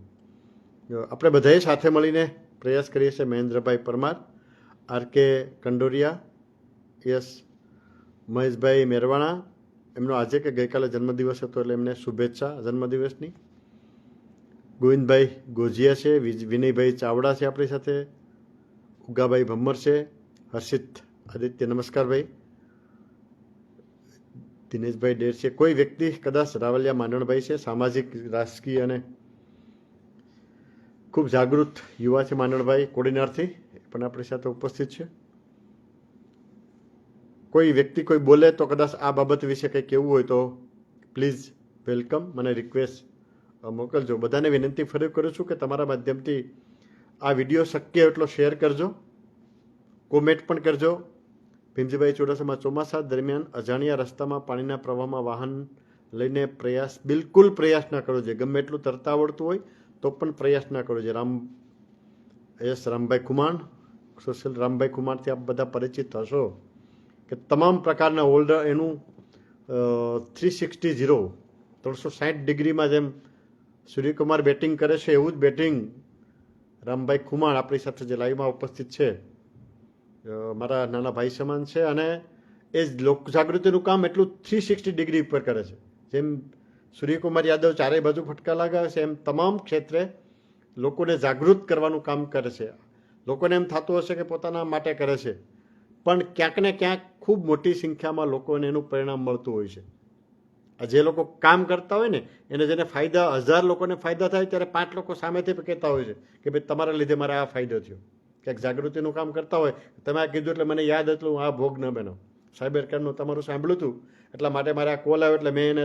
આપણે બધાએ સાથે મળીને પ્રયાસ કરીએ છીએ. મહેન્દ્રભાઈ પરમાર, આર.કે. કંડોરિયા, યસ, મહેશભાઈ મેરવાણા, એમનો આજે કે ગઈકાલે જન્મદિવસ હતો એટલે એમને શુભેચ્છા જન્મદિવસની. ગોવિંદભાઈ ગોજિયા છે. વિનયભાઈ ચાવડા છે આપણી સાથે. ઉગાભાઈ ભમ્મર છે. હર્ષિત આદિત્ય, નમસ્કાર ભાઈ. દિનેશભાઈ ડેર છે. કોઈ વ્યક્તિ કદાચ રાવલિયા માંડણભાઈ છે, સામાજિક રાજકીય અને ખૂબ જાગૃત યુવા છે માંડણભાઈ કોડીનારથી, પણ આપણી સાથે ઉપસ્થિત છે. કોઈ વ્યક્તિ કોઈ બોલે તો કદાચ આ બાબત વિશે કંઈ કહેવું હોય તો પ્લીઝ વેલકમ. મને રિક્વેસ્ટ મોકલજો. બધાને વિનંતી ફરી કરું છું કે તમારા માધ્યમથી આ વિડીયો શક્ય એટલો શેર કરજો, કોમેન્ટ પણ કરજો. ભીમજીભાઈ ચુડાસમા, ચોમાસા દરમિયાન અજાણ્યા રસ્તામાં પાણીના પ્રવાહમાં વાહન લઈને બિલકુલ પ્રયાસ ના કરવો જોઈએ. ગમે એટલું તરતા આવડતું હોય તો પણ પ્રયાસ ના કરવો જોઈએ. રામભાઈ કુમાર, સોશિયલ રામભાઈ કુમારથી આપ બધા પરિચિત હશો કે તમામ પ્રકારના ઓલ્ડર એનું 360 ડિગ્રીમાં જેમ સૂર્યકુમાર બેટિંગ કરે છે એવું જ બેટિંગ રામભાઈ કુમાર આપણી સાથે જે લાઈવમાં ઉપસ્થિત છે, મારા નાના ભાઈ સમાન છે. અને એ લોક જાગૃતિનું કામ એટલું 360 ડિગ્રી ઉપર કરે છે. જેમ સૂર્યકુમાર યાદવ ચારે બાજુ ફટકા લગાવે છે એમ તમામ ક્ષેત્રે લોકોને જાગૃત કરવાનું કામ કરે છે. લોકોને એમ થતું હશે કે પોતાના માટે કરે છે, પણ ક્યાંક ને ક્યાંક ખૂબ મોટી સંખ્યામાં લોકોને એનું પરિણામ મળતું હોય છે. જે લોકો કામ કરતા હોય ને એને જેને ફાયદા 1000 લોકોને ફાયદા થાય ત્યારે 5 લોકો સામેથી કહેતા હોય છે કે ભાઈ તમારા લીધે મારે આ ફાયદો થયો. ક્યાંક જાગૃતિનું કામ કરતા હોય, તમે આ કીધું એટલે મને યાદ હતું, આ ભોગ ન બનો. સાયબર ક્રાઇમનું તમારું સાંભળ્યું હતું એટલા માટે મારે આ કોલ આવ્યો એટલે મેં એને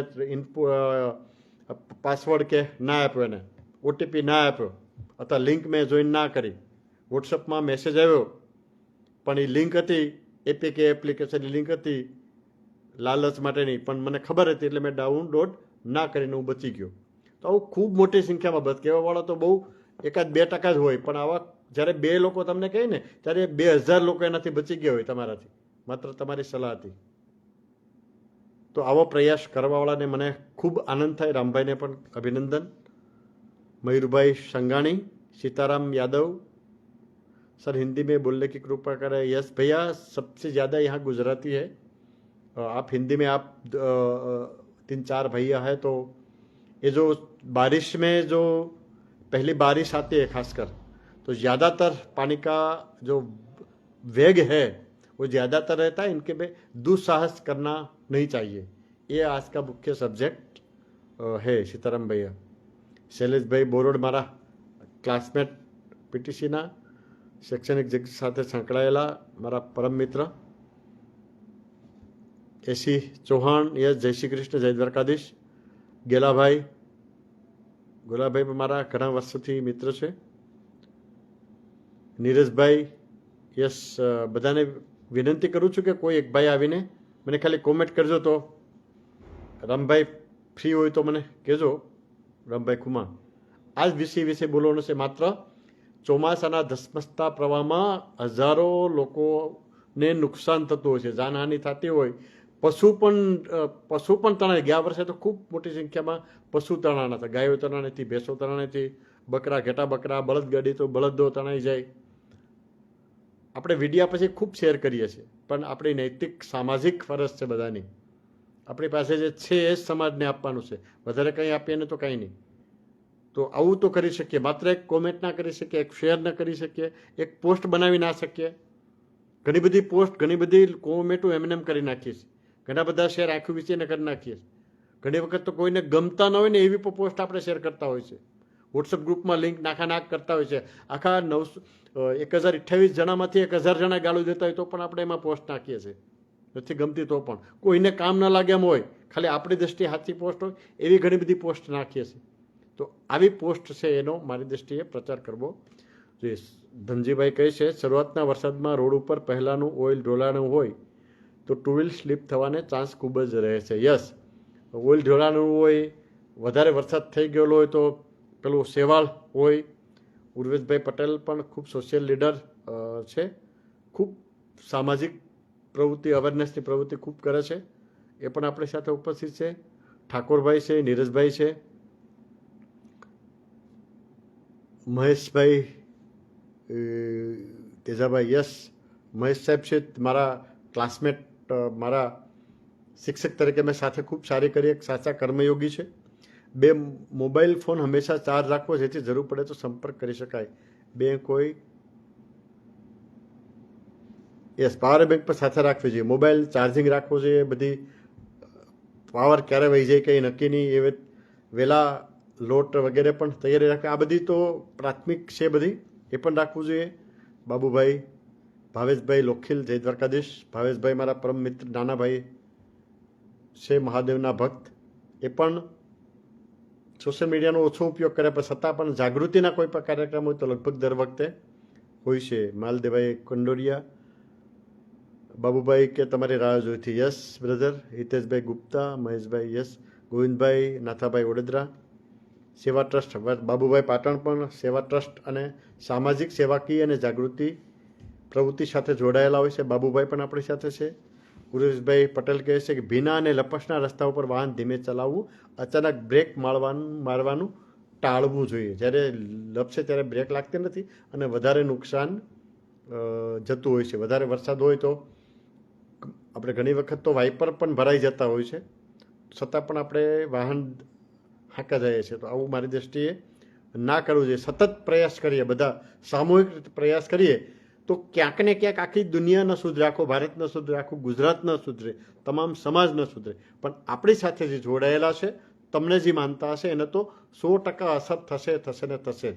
પાસવર્ડ કે ના આપ્યો, એને ઓટીપી ના આપ્યો, અથવા લિંક મેં જોઈન ના કરી. વોટ્સઅપમાં મેસેજ આવ્યો પણ એ લિંક હતી એપીકે એપ્લિકેશનની લિંક હતી લાલચ માટેની, પણ મને ખબર હતી એટલે મેં ડાઉનલોડ ના કરીને હું બચી ગયો. તો આવું ખૂબ મોટી સંખ્યામાં બચ કહેવાવાળા તો બહુ 1-2% જ હોય, પણ આવા જ્યારે 2 લોકો તમને કહે ને ત્યારે 2000 લોકો એનાથી બચી ગયા હોય તમારાથી, માત્ર તમારી સલાહથી. તો આવો પ્રયાસ કરવાવાળાને મને ખૂબ આનંદ થાય. રામભાઈને પણ અભિનંદન. મયુરભાઈ સંઘાણી, सीताराम यादव, सर हिंदी में बोलने की कृपा करें. यस भैया, सबसे ज़्यादा यहाँ गुजराती है. आप हिंदी में आप 3-4 भैया है, तो ये जो बारिश में जो पहली बारिश आती है खासकर, तो ज़्यादातर पानी का जो वेग है वो ज़्यादातर रहता है. इनके में दुस्साहस करना नहीं चाहिए. ये आज का मुख्य सब्जेक्ट है. सीताराम भैया. शैलेष भाई बोरोड, મારા ક્લાસમેટ પીટીસીના શૈક્ષણિક જગત સાથે સંકળાયેલા મારા પરમ મિત્ર. એસી ચૌહાણ, યસ, જય શ્રી કૃષ્ણ, જય દ્વારકાધીશ. ગેલાભાઈ, ગોલાભાઈ પણ મારા ઘણા વર્ષોથી મિત્ર છે. નીરજભાઈ, યસ. બધાને વિનંતી કરું છું કે કોઈ એક ભાઈ આવીને મને ખાલી કોમેન્ટ કરજો. તો રામભાઈ ફ્રી હોય તો મને કહેજો. રામભાઈ કુમાર, આ જ વિષય વિશે બોલવાનું છે. માત્ર ચોમાસાના ધસમસતા પ્રવાહમાં હજારો લોકોને નુકસાન થતું હોય છે, જાનહાનિ થતી હોય. પશુ પણ તણાઈ. ગયા વર્ષે તો ખૂબ મોટી સંખ્યામાં પશુ તણાણા હતા. ગાયો તણાણીથી, ભેંસો તણાણીથી, બકરા, ઘેટા બકરા, બળદગાડી તો બળદો તણાઈ જાય. આપણે વિડીયા પછી ખૂબ શેર કરીએ છીએ, પણ આપણી નૈતિક સામાજિક ફરજ છે બધાની. આપણી પાસે જે છે એ જ સમાજને આપવાનું છે. વધારે કંઈ આપીએ ને તો કંઈ નહીં. તો આવું તો કરી શકીએ. માત્ર એક કોમેન્ટ ના કરી શકીએ, એક શેર ના કરી શકીએ, એક પોસ્ટ બનાવી ના શકીએ. ઘણી બધી પોસ્ટ, ઘણી બધી કોમેન્ટો એમને એમ કરી નાખીએ છીએ. ઘણા બધા શેર આખું વિષયને કરી નાખીએ છીએ. ઘણી વખત તો કોઈને ગમતા ન હોય ને એવી પોસ્ટ આપણે શેર કરતા હોય છે. વોટ્સઅપ ગ્રુપમાં લિંક નાખ કરતા હોય છે. આખા 1028 જણામાંથી 1000 જણા ગાળું દેતા હોય તો પણ આપણે એમાં પોસ્ટ નાખીએ છીએ. નથી ગમતી તો પણ, કોઈને કામ ના લાગે એમ હોય, ખાલી આપણી દ્રષ્ટિએ સાચી પોસ્ટ હોય એવી ઘણી બધી પોસ્ટ નાખીએ છીએ. તો આવી પોસ્ટ છે એનો મારી દ્રષ્ટિએ પ્રચાર કરવો જોઈએ. ધનજીભાઈ કહે છે, શરૂઆતના વરસાદમાં રોડ ઉપર પહેલાંનું ઓઇલ ઢોલાણું હોય તો ટુ વ્હીલ સ્લીપ થવાને ચાન્સ ખૂબ જ રહે છે. યસ, ઓઇલ ઢોલાણું હોય, વધારે વરસાદ થઈ ગયેલો હોય તો પેલું સેવાળ હોય. ઉર્વેશભાઈ પટેલ પણ ખૂબ સોશિયલ લીડર છે, ખૂબ સામાજિક પ્રવૃત્તિ, અવેરનેસની પ્રવૃત્તિ ખૂબ કરે છે. એ પણ આપણી સાથે ઉપસ્થિત છે. ઠાકોરભાઈ છે, નીરજભાઈ છે, મહેશભાઈ, તેજાભાઈ. યસ, મહેશ સાહેબ છે મારા ક્લાસમેટ, મારા શિક્ષક તરીકે મેં સાથે ખૂબ સારી કરી. એક સાચા કર્મયોગી છે. 2 મોબાઈલ ફોન હંમેશા ચાર્જ રાખવો, જેથી જરૂર પડે તો સંપર્ક કરી શકાય. 2 કોઈ યસ, પાવર બેંક પર સાથે રાખવી જોઈએ. મોબાઈલ ચાર્જિંગ રાખવો જોઈએ. બધી પાવર ક્યારે વહી જાય કંઈ નક્કી નહીં. એ વહેલા લોટ વગેરે પણ તૈયારી રાખવી. આ બધી તો પ્રાથમિક છે બધી, એ પણ રાખવું જોઈએ. બાબુભાઈ, ભાવેશભાઈ લોખીલ, જય દ્વારકાધીશ. ભાવેશભાઈ મારા પરમ મિત્ર, નાના ભાઈ છે, મહાદેવના ભક્ત. એ પણ સોશિયલ મીડિયાનો ઓછો ઉપયોગ કરે પણ છતાં પણ જાગૃતિના કોઈ પણ કાર્યક્રમ હોય તો લગભગ દર વખતે હોય છે. માલદેભાઈ કંડોરિયા, બાબુભાઈ કે તમારી રાહ જોઈથી, યસ બ્રધર. હિતેશભાઈ ગુપ્તા, મહેશભાઈ, યસ. ગોવિંદભાઈ, નાથાભાઈ વડોદરા, સેવા ટ્રસ્ટ, બાબુભાઈ પાટણ પણ સેવા ટ્રસ્ટ અને સામાજિક સેવાકીય અને જાગૃતિ પ્રવૃત્તિ સાથે જોડાયેલા હોય છે. બાબુભાઈ પણ આપણી સાથે છે. ગુરેશભાઈ પટેલ કહે છે કે ભીના અને લપસણા રસ્તા ઉપર વાહન ધીમે ચલાવવું, અચાનક બ્રેક મારવાનું ટાળવું જોઈએ. જ્યારે લપસે ત્યારે બ્રેક લાગતી નથી અને વધારે નુકસાન જતું હોય છે. વધારે વરસાદ હોય તો આપણે ઘણી વખત તો વાઇપર પણ ભરાઈ જતા હોય છે, છતાં પણ આપણે વાહન હાંકા જઈએ છીએ. તો આવું મારી દૃષ્ટિએ ના કરવું જોઈએ. સતત પ્રયાસ કરીએ, બધા સામૂહિક રીતે પ્રયાસ કરીએ તો ક્યાંક ને ક્યાંક આખી દુનિયા ન સુધરે, આખો ભારત ન સુધરે, આખું ગુજરાત ન સુધરે, તમામ સમાજ ન સુધરે, પણ આપણી સાથે જે જોડાયેલા છે, તમને જે માનતા હશે એને તો 100% અસર થશે ને થશે.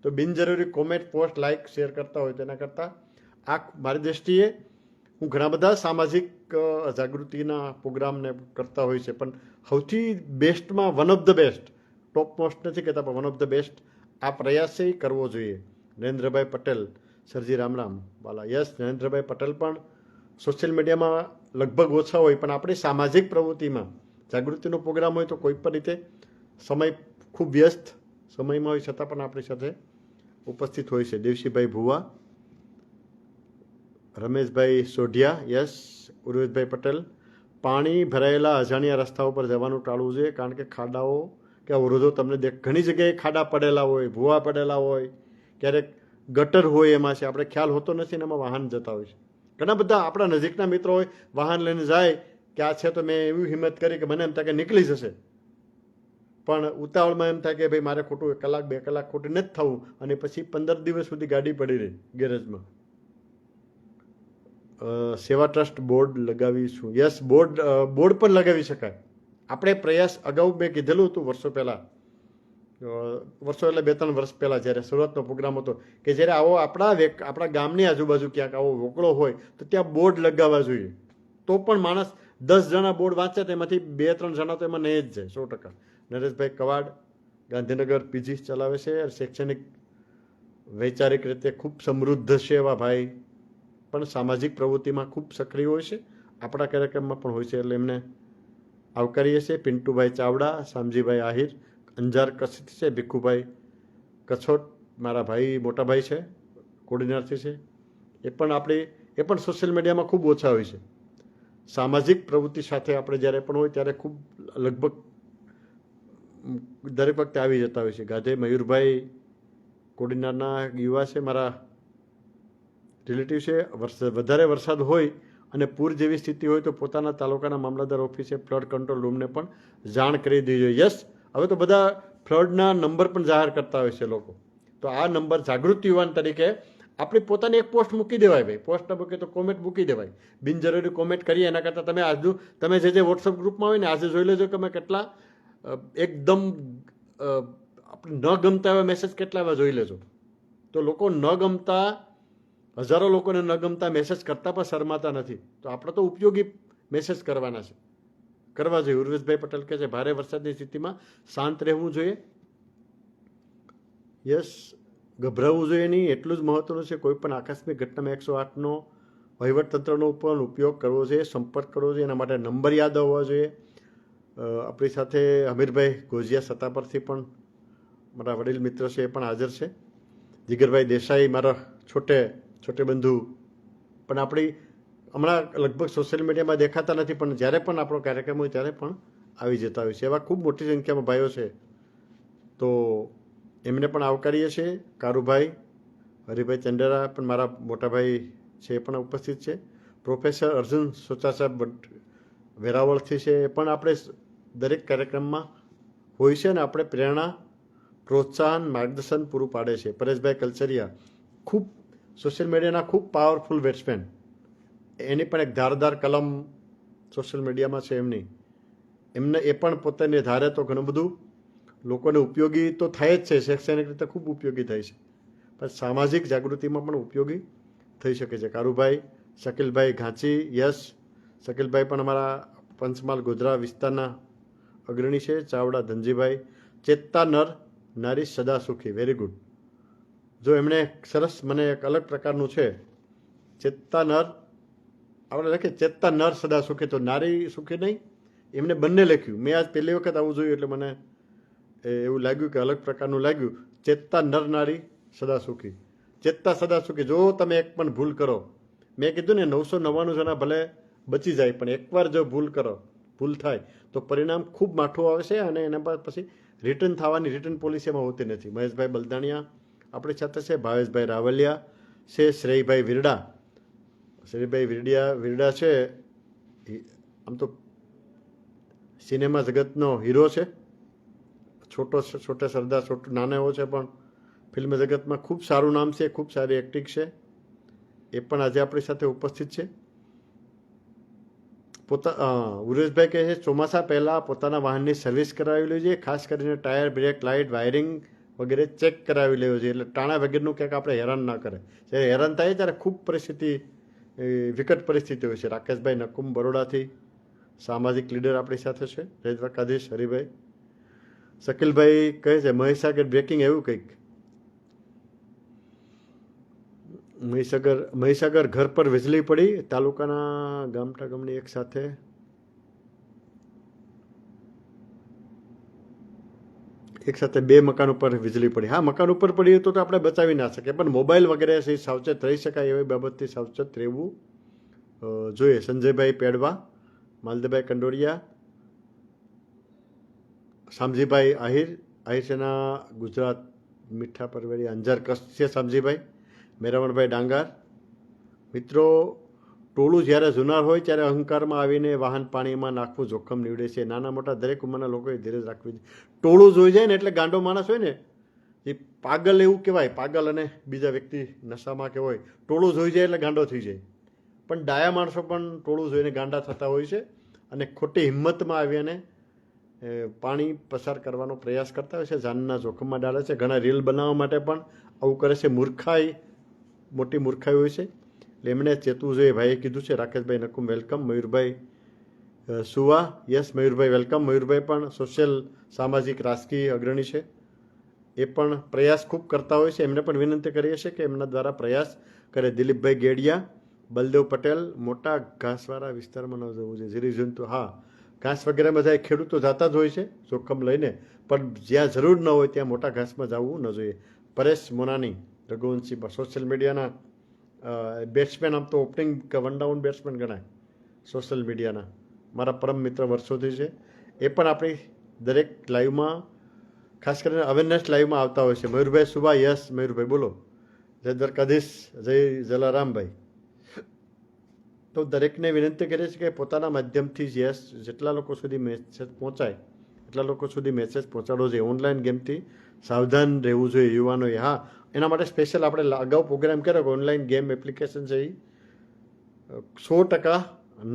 તો બિનજરૂરી કોમેન્ટ, પોસ્ટ, લાઇક, શેર કરતા હોય તેના કરતાં આ મારી દૃષ્ટિએ હું ઘણા બધા સામાજિક જાગૃતિના પ્રોગ્રામને કરતા હોય છે, પણ સૌથી બેસ્ટમાં one of the best, top most નથી કહેતા પણ વન ઓફ ધ બેસ્ટ આ પ્રયાસ છે એ કરવો જોઈએ. નરેન્દ્રભાઈ પટેલ, સરજી રામ રામ વાલા, યસ. નરેન્દ્રભાઈ પટેલ પણ સોશિયલ મીડિયામાં લગભગ ઓછા હોય પણ આપણી સામાજિક પ્રવૃત્તિમાં જાગૃતિનો પ્રોગ્રામ હોય તો કોઈ પણ રીતે સમય ખૂબ વ્યસ્ત સમયમાં હોય છતાં પણ આપણી સાથે ઉપસ્થિત હોય છે. દેવશીભાઈ ભુવા, રમેશભાઈ સોઢિયા, યસ. ઉર્વેશભાઈ પટેલ, પાણી ભરાયેલા અજાણ્યા રસ્તા ઉપર જવાનું ટાળવું જોઈએ, કારણ કે ખાડાઓ કે અવરોધો તમને ઘણી જગ્યાએ ખાડા પડેલા હોય, ભૂવા પડેલા હોય, ક્યારેક ગટર હોય, એમાં છે આપણે ખ્યાલ હોતો નથી ને એમાં વાહન જતા હોય છે. ઘણા બધા આપણા નજીકના મિત્રો હોય, વાહન લઈને જાય કે આ છે તો મેં એવી હિંમત કરી કે મને એમ થાય કે નીકળી જશે, પણ ઉતાવળમાં એમ થાય કે ભાઈ મારે ખોટું 1 કલાક 2 કલાક ખોટું નથી થવું, અને પછી 15 દિવસ સુધી ગાડી પડી રહી ગેરેજમાં. સેવા ટ્રસ્ટ બોર્ડ લગાવીશું, યસ. બોર્ડ પણ લગાવી શકાય. આપણે પ્રયાસ અગાઉ મેં કીધેલું હતું વર્ષો પહેલાં, વર્ષો એટલે 2-3 વર્ષ પહેલાં જ્યારે શરૂઆતનો પ્રોગ્રામ હતો કે જ્યારે આવો આપણા ગામની આજુબાજુ ક્યાંક આવો વોકળો હોય તો ત્યાં બોર્ડ લગાવવા જોઈએ. તો પણ માણસ 10 જણા બોર્ડ વાંચે તો એમાંથી 2-3 જણા તો એમાં નહીં જ જાય, 100%. નરેશભાઈ કવાડ, ગાંધીનગર પીજી ચલાવે છે, શૈક્ષણિક વૈચારિક રીતે ખૂબ સમૃદ્ધ છે એવા ભાઈ, પણ સામાજિક પ્રવૃત્તિમાં ખૂબ સક્રિય હોય છે, આપણા કાર્યક્રમમાં પણ હોય છે, એટલે એમને આવકારીએ છીએ. પિન્ટુભાઈ ચાવડા, શામજીભાઈ આહિર, અંજાર કચ્છથી છે. ભીખુભાઈ કછોટ મારા ભાઈ, મોટા ભાઈ છે, કોડીનારથી છે. એ પણ સોશિયલ મીડિયામાં ખૂબ ઓછા હોય છે. સામાજિક પ્રવૃત્તિ સાથે આપણે જ્યારે પણ હોય ત્યારે ખૂબ લગભગ દરેક વખતે આવી જતા હોય છે. ગાધે મયુરભાઈ કોડીનારના યુવા છે, મારા રિલેટિવ છે. વધારે વરસાદ હોય અને પૂર જેવી સ્થિતિ હોય તો પોતાના તાલુકાના મામલતદાર ઓફિસે ફ્લડ કંટ્રોલ રૂમને પણ જાણ કરી દેવી જોઈએ. યસ, હવે તો બધા ફ્લડના નંબર પણ જાહેર કરતા હોય છે લોકો. તો આ નંબર જાગૃત યુવાન તરીકે આપણી પોતાની એક પોસ્ટ મૂકી દેવાય ભાઈ, પોસ્ટ ન મૂકે તો કોમેન્ટ મૂકી દેવાય. બિનજરૂરી કોમેન્ટ કરીએ એના કરતાં તમે જે વોટ્સઅપ ગ્રુપમાં હોય ને આજે જોઈ લેજો કે અમે કેટલા એકદમ આપણે ન ગમતા એવા મેસેજ કેટલા એવા જોઈ લેજો. તો લોકો ન ગમતા, હજારો લોકોને ન ગમતા મેસેજ કરતા પણ શરમાતા નથી. તો આપણે તો ઉપયોગી મેસેજ કરવા જોઈએ. ઉર્વેશભાઈ પટેલ કહે છે ભારે વરસાદની સ્થિતિમાં શાંત રહેવું જોઈએ, યસ. ગભરાવવું જોઈએ નહીં, એટલું જ મહત્વનું છે. કોઈ પણ આકસ્મિક ઘટનામાં 108નો વહીવટતંત્રનો પણ ઉપયોગ કરવો જોઈએ, સંપર્ક કરવો જોઈએ, એના માટે નંબર યાદ હોવા જોઈએ. આપણી સાથે અમીરભાઈ ગોજિયા સત્તા પરથી પણ મારા વડીલ મિત્ર છે, એ પણ હાજર છે. જીગરભાઈ દેસાઈ મારા છોટે બંધુ પણ આપણી હમણાં લગભગ સોશિયલ મીડિયામાં દેખાતા નથી, પણ જ્યારે પણ આપણો કાર્યક્રમ હોય ત્યારે પણ આવી જતા હોય છે. એવા ખૂબ મોટી સંખ્યામાં ભાઈઓ છે, તો એમને પણ આવકારીએ છીએ. કારુભાઈ, હરિભાઈ ચંડેરા પણ મારા મોટાભાઈ છે, એ પણ ઉપસ્થિત છે. પ્રોફેસર અર્જુન સોચા સાહેબ વેરાવળથી છે, એ પણ આપણે દરેક કાર્યક્રમમાં હોય છે ને આપણે પ્રેરણા, પ્રોત્સાહન, માર્ગદર્શન પૂરું પાડે છે. પરેશભાઈ કલચરિયા ખૂબ સોશિયલ મીડિયાના ખૂબ પાવરફુલ બેટ્સમેન, એની પણ એક ધારદાર કલમ સોશિયલ મીડિયામાં છે એમને એ પણ પોતાની ધારે તો ઘણું બધું લોકોને ઉપયોગી તો થાય જ છે, શૈક્ષણિક રીતે ખૂબ ઉપયોગી થાય છે, પણ સામાજિક જાગૃતિમાં પણ ઉપયોગી થઈ શકે છે. કારુભાઈ, શકીલભાઈ ઘાંચી, યસ. શકીલભાઈ પણ અમારા પંચમહાલ ગોધરા વિસ્તારના અગ્રણી છે. ચાવડા ધનજીભાઈ, ચેતતા નર નારી સદા સુખી. Very good. જો એમણે સરસ મને એક અલગ પ્રકારનું છે ચેતતા નર, આપણે લખીએ ચેતતા નર સદા સુખી, તો નારી સુખી નહીં, એમને બંને લખ્યું. મેં આજ પહેલી વખત આવું જોયું એટલે મને એવું લાગ્યું કે અલગ પ્રકારનું લાગ્યું. ચેતતા નર નારી સદા સુખી, ચેતતા સદા સુખી. જો તમે એક પણ ભૂલ કરો, મેં કીધું ને 999 જણા ભલે બચી જાય, પણ એકવાર જો ભૂલ થાય તો પરિણામ ખૂબ માઠું આવે છે, અને એના બાદ પછી રિટર્ન થવાની રિટર્ન પોલિસીમાં હોતી નથી. મહેશભાઈ બલદાણિયા આપણી સાથે છે, ભાવેશભાઈ રાવલિયા છે, શ્રેયભાઈ વિરડા છે. આમ તો સિનેમા જગતનો હીરો છે, છોટે સરદાર, નાનો એવો છે, પણ ફિલ્મ જગતમાં ખૂબ સારું નામ છે, ખૂબ સારી એક્ટિંગ છે. એ પણ આજે આપણી સાથે ઉપસ્થિત છે. ઉરેશભાઈ કહે છે ચોમાસા પહેલાં પોતાના વાહનની સર્વિસ કરાવી લેવી જોઈએ, ખાસ કરીને ટાયર, બ્રેક, લાઇટ, વાયરિંગ વગેરે ચેક કરાવી લેવું જોઈએ, એટલે ટાણા વગેરેનું ક્યાંક આપણે હેરાન ના કરે. જ્યારે હેરાન થાય ત્યારે ખૂબ વિકટ પરિસ્થિતિ હોય છે. રાકેશભાઈ નકુમ બરોડાથી સામાજિક લીડર આપણી સાથે છે. જય દ્વારકાધીશ. હરિભાઈ શકીલભાઈ કહે છે મહીસાગર બ્રેકિંગ એવું કંઈક. મહીસાગર ઘર પર વીજળી પડી, તાલુકાના ગામઠા ગામની એક સાથે 2 મકાન ઉપર વીજળી પડી. હા, મકાન ઉપર પડી તો આપણે બચાવી ના શકીએ, પણ મોબાઈલ વગેરે સાવચેત રહી શકાય એવી બાબતથી સાવચેત રહેવું જોઈએ. સંજયભાઈ પેડવા, માલદેભાઈ કંડોરિયા, શામજીભાઈ આહિર સેના ગુજરાત, મીઠા પરવેરી, અંજાર કચ્છ છે શામજીભાઈ. મેરામણભાઈ ડાંગાર. મિત્રો, ટોળું જ્યારે જુનાર હોય ત્યારે અહંકારમાં આવીને વાહન પાણીમાં નાખવું જોખમ નીવડે છે. નાના મોટા દરેક ઉંમરના લોકોએ ધીરજ રાખવી જોઈએ. ટોળું જોઈ જાય ને એટલે ગાંડો માણસ હોય ને એ પાગલ એવું કહેવાય, પાગલ અને બીજા વ્યક્તિ નશામાં કે હોય, ટોળું જોઈ જાય એટલે ગાંડો થઈ જાય. પણ ડાયા માણસો પણ ટોળું જોઈને ગાંડા થતા હોય છે, અને ખોટી હિંમતમાં આવીને પાણી પસાર કરવાનો પ્રયાસ કરતા હોય છે, જાનના જોખમમાં ડાળે છે. ઘણા રીલ બનાવવા માટે પણ આવું કરે છે. મોટી મૂર્ખાઈ હોય છે, એટલે એમણે ચેતવું જોઈએ. ભાઈએ કીધું છે. રાકેશભાઈ નકુમ વેલકમ. મયુરભાઈ સુવા, યસ મયુરભાઈ વેલકમ. મયુરભાઈ પણ સોશિયલ, સામાજિક, રાજકીય અગ્રણી છે, એ પણ પ્રયાસ ખૂબ કરતા હોય છે. એમને પણ વિનંતી કરીએ છીએ કે એમના દ્વારા પ્રયાસ કરે. દિલીપભાઈ ગેડિયા, બલદેવ પટેલ, મોટા ઘાસવાળા વિસ્તારમાં ન જવું જોઈએ. જીવજંતુ, હા, ઘાસ વગેરેમાં જાય ખેડૂતો જતા જ હોય છે જોખમ લઈને, પણ જ્યાં જરૂર ન હોય ત્યાં મોટા ઘાસમાં જવું ન જોઈએ. પરેશ મોનાની, રઘુવંશી, સોશિયલ મીડિયાના બેટ્સમેન, આમ તો ઓપનિંગ વન ડાઉન બેટ્સમેન ગણાય સોશિયલ મીડિયાના, મારા પરમ મિત્ર વર્ષોથી છે. એ પણ આપણી દરેક લાઈવમાં, ખાસ કરીને અવેરનેસ લાઈવમાં આવતા હોય છે. મયુરભાઈ સુભા, યસ મયુરભાઈ બોલો. જય દ્વારકાધીશ. જય જલારામભાઈ. તો દરેકને વિનંતી કરીએ છીએ કે પોતાના માધ્યમથી જેટલા લોકો સુધી મેસેજ પહોંચાય એટલા લોકો સુધી મેસેજ પહોંચાડવો જોઈએ. ઓનલાઈન ગેમથી સાવધાન રહેવું જોઈએ યુવાનોએ. હા, એના માટે સ્પેશિયલ આપણે અગાઉ પ્રોગ્રામ કર્યો કે ઓનલાઈન ગેમ એપ્લિકેશન છે એ 100%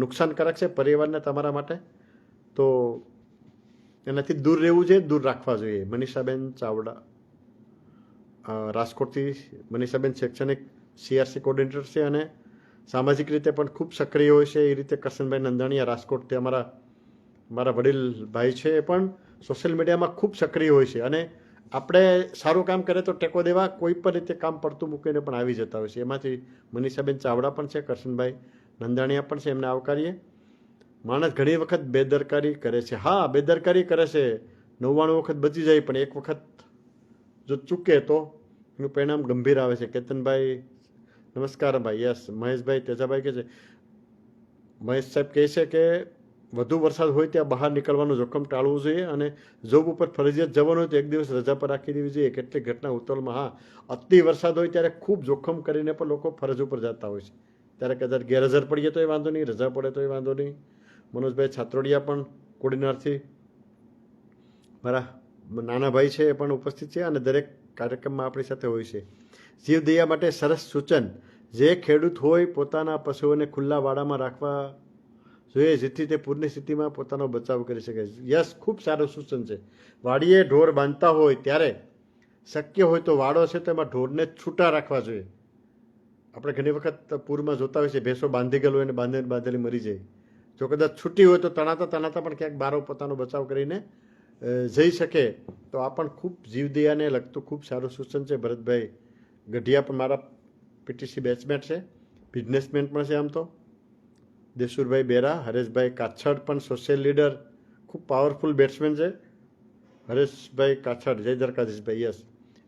નુકસાનકારક છે પરિવારને, તમારા માટે. તો એનાથી દૂર રહેવું જોઈએ, દૂર રાખવા જોઈએ. મનીષાબેન ચાવડા રાજકોટથી, મનીષાબેન શૈક્ષણિક CRC કોર્ડિનેટર છે અને સામાજિક રીતે પણ ખૂબ સક્રિય હોય છે. એ રીતે કરશનભાઈ નંદાણીયા રાજકોટથી મારા વડીલ ભાઈ છે, એ પણ સોશિયલ મીડિયામાં ખૂબ સક્રિય હોય છે, અને આપણે સારું કામ કરે તો ટેકો દેવા કોઈ પણ રીતે કામ પડતું મૂકીને પણ આવી જતા હોય છે. એમાંથી મનીષાબેન ચાવડા પણ છે, કરશનભાઈ નંદાણીયા પણ છે, એમને આવકારીએ. માણસ ઘણી વખત બેદરકારી કરે છે. હા, બેદરકારી કરે છે, 99 વખત બચી જાય, પણ એક વખત જો ચૂકે તો એનું પરિણામ ગંભીર આવે છે. કેતનભાઈ નમસ્કાર ભાઈ, યસ. મહેશભાઈ તેજાભાઈ કહે છે, મહેશ સાહેબ કહે છે કે વધુ વરસાદ હોય ત્યાં બહાર નીકળવાનું જોખમ ટાળવું જોઈએ, અને જોબ ઉપર ફરજિયાત જવાનું હોય તો એક દિવસ રજા પર રાખી દેવી જોઈએ. કેટલીક ઘટના ઉત્તરમાં, હા, અતિ વરસાદ હોય ત્યારે ખૂબ જોખમ કરીને પણ લોકો ફરજ ઉપર જતા હોય છે. ત્યારે કદાચ ગેરહાજર પડીએ તો એ વાંધો નહીં, રજા પડે તો એ વાંધો નહીં. મનોજભાઈ છાત્રોડિયા પણ કોડીનારથી મારા નાના ભાઈ છે, એ પણ ઉપસ્થિત છે, અને દરેક કાર્યક્રમમાં આપણી સાથે હોય છે. જીવદયા માટે સરસ સૂચન, જે ખેડૂત હોય પોતાના પશુઓને ખુલ્લા વાડામાં રાખવા જોઈએ, જેથી તે પૂરની સ્થિતિમાં પોતાનો બચાવ કરી શકે. યસ, ખૂબ સારું સૂચન છે. વાડીએ ઢોર બાંધતા હોય ત્યારે શક્ય હોય તો વાડો છે તો એમાં ઢોરને છૂટા રાખવા જોઈએ. આપણે ઘણી વખત પૂરમાં જોતા હોય છે ભેંસો બાંધી ગયેલું હોય અને બાંધેલી મરી જાય. જો કદાચ છૂટી હોય તો તણાતા પણ ક્યાંક બારો પોતાનો બચાવ કરીને જઈ શકે તો આ પણ ખૂબ જીવદયાને લગતું ખૂબ સારું સૂચન છે. ભરતભાઈ ગઢિયા પણ મારા પીટીસી બેચમેટ છે, બિઝનેસમેન પણ છે આમ તો. દેશુરભાઈ બેરા, હરેશભાઈ કાછડ પણ સોશિયલ લીડર, ખૂબ પાવરફુલ બેટ્સમેન છે હરેશભાઈ કાછડ. જય દ્વારકાધીશભાઈ, યસ.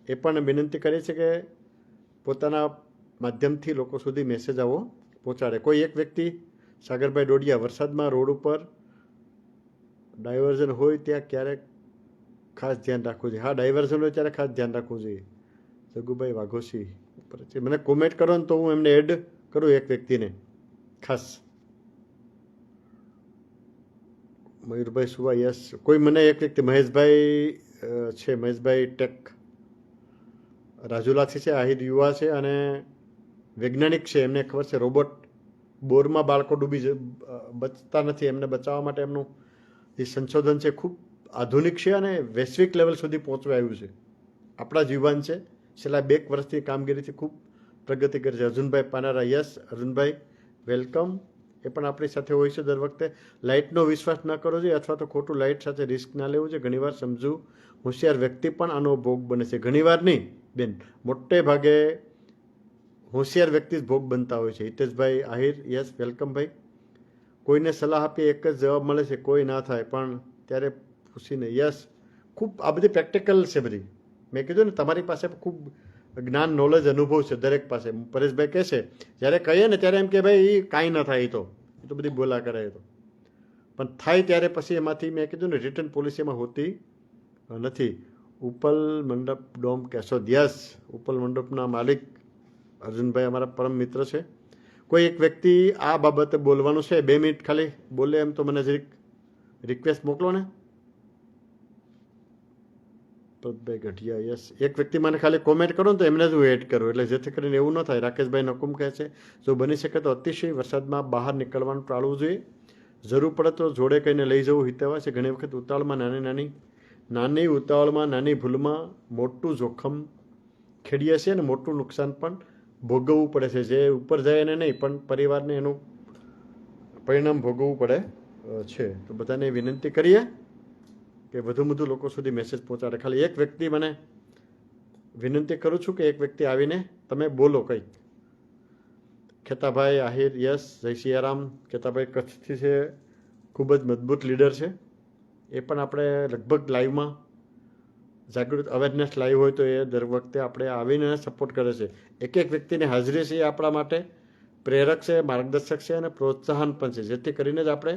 એ પણ વિનંતી કરી છે કે પોતાના માધ્યમથી લોકો સુધી મેસેજ આવો પહોંચાડે. કોઈ એક વ્યક્તિ, સાગરભાઈ ડોડિયા, વરસાદમાં રોડ ઉપર ડાયવર્ઝન હોય ત્યાં ક્યારેક ખાસ ધ્યાન રાખવું જોઈએ. હા, ડાયવર્ઝન હોય ત્યારે ખાસ ધ્યાન રાખવું જોઈએ. જગુભાઈ વાઘોશી ઉપર છે. મને કોમેન્ટ કરો ને તો હું એમને એડ કરું એક વ્યક્તિને ખાસ. મયુરભાઈ સુવા, યસ. કોઈ મને એક વ્યક્તિ મહેશભાઈ છે, મહેશભાઈ ટેક રાજુલાથી છે, આહિર યુવા છે અને વૈજ્ઞાનિક છે. એમને ખબર છે રોબોટ બોરમાં બાળકો બચતા નથી, એમને બચાવવા માટે એમનું જે સંશોધન છે ખૂબ આધુનિક છે અને વૈશ્વિક લેવલ સુધી પહોંચવા આવ્યું છે. આપણા જ યુવાન છે, છેલ્લા 2 વર્ષથી કામગીરીથી ખૂબ પ્રગતિ કરી છે. અર્જુનભાઈ પાનારા, યસ. અર્જુનભાઈ વેલકમ. એ પણ આપણી સાથે હોય છે દર વખતે. લાઇટનો વિશ્વાસ ન કરવો જોઈએ અથવા તો ખોટું લાઇટ સાથે રિસ્ક ના લેવું જોઈએ. ઘણીવાર સમજુ હોશિયાર વ્યક્તિ પણ આનો ભોગ બને છે. ઘણીવાર નહીં બેન, મોટે ભાગે હોશિયાર વ્યક્તિ જ ભોગ બનતા હોય છે. હિતેશભાઈ આહિર, યસ. વેલકમ ભાઈ. કોઈને સલાહ આપીએ એક જ જવાબ મળે છે, કોઈ ના થાય પણ ત્યારે પૂછીને, યસ. ખૂબ આ બધી પ્રેક્ટિકલ છે બધી. મેં કીધું ને તમારી પાસે ખૂબ જ્ઞાન, નોલેજ, અનુભવ છે દરેક પાસે. પરેશભાઈ કહે છે જ્યારે કહીએ ને ત્યારે એમ કે ભાઈ એ કાંઈ ન થાય, એ તો બધી બોલા કરે. તો પણ થાય ત્યારે પછી એમાંથી મેં કીધું ને રિટર્ન પોલિસી એમાં હોતી નથી. ઉપલ મંડપ ડોમ કેશોદ, યસ. ઉપલ મંડપના માલિક અર્જુનભાઈ અમારા પરમ મિત્ર છે. કોઈ એક વ્યક્તિ આ બાબતે બોલવાનું છે, 2 મિનિટ ખાલી બોલે એમ તો મને જરીક રિક્વેસ્ટ મોકલો ને. ભરતભાઈ ગઢિયા, યસ. એક વ્યક્તિ મને ખાલી કોમેન્ટ કરો ને તો એમને જ હું એડ કરું, એટલે જેથી કરીને એવું ન થાય. રાકેશભાઈ નકુમ કહે છે જો બની શકે તો અતિશય વરસાદમાં બહાર નીકળવાનું ટાળવું જોઈએ. જરૂર પડે તો જોડે કહીને લઈ જવું હિતાવહ છે. ઘણી વખત ઉતાવળમાં નાની ઉતાવળમાં નાની ભૂલમાં મોટું જોખમ ખેડીએ છીએ અને મોટું નુકસાન પણ ભોગવવું પડે છે. જે ઉપર જાય એને નહીં પણ પરિવારને એનું પરિણામ ભોગવવું પડે છે. તો બધાને વિનંતી કરીએ કે વધુ લોકો સુધી મેસેજ પહોંચાડે. ખાલી એક વ્યક્તિ મને વિનંતી કરું છું કે એક વ્યક્તિ આવીને તમે બોલો કંઈક. ખેતાભાઈ આહિર, યસ. જય સિયારામ. ખેતાભાઈ કચ્છથી છે, ખૂબ જ મજબૂત લીડર છે. એ પણ આપણે લગભગ લાઈવમાં જાગૃત અવેરનેસ લાઈવ હોય તો એ દર વખતે આપણે આવીને સપોર્ટ કરે છે. એક વ્યક્તિની હાજરી છે એ આપણા માટે પ્રેરક છે, માર્ગદર્શક છે અને પ્રોત્સાહન પણ છે. જેથી કરીને જ આપણે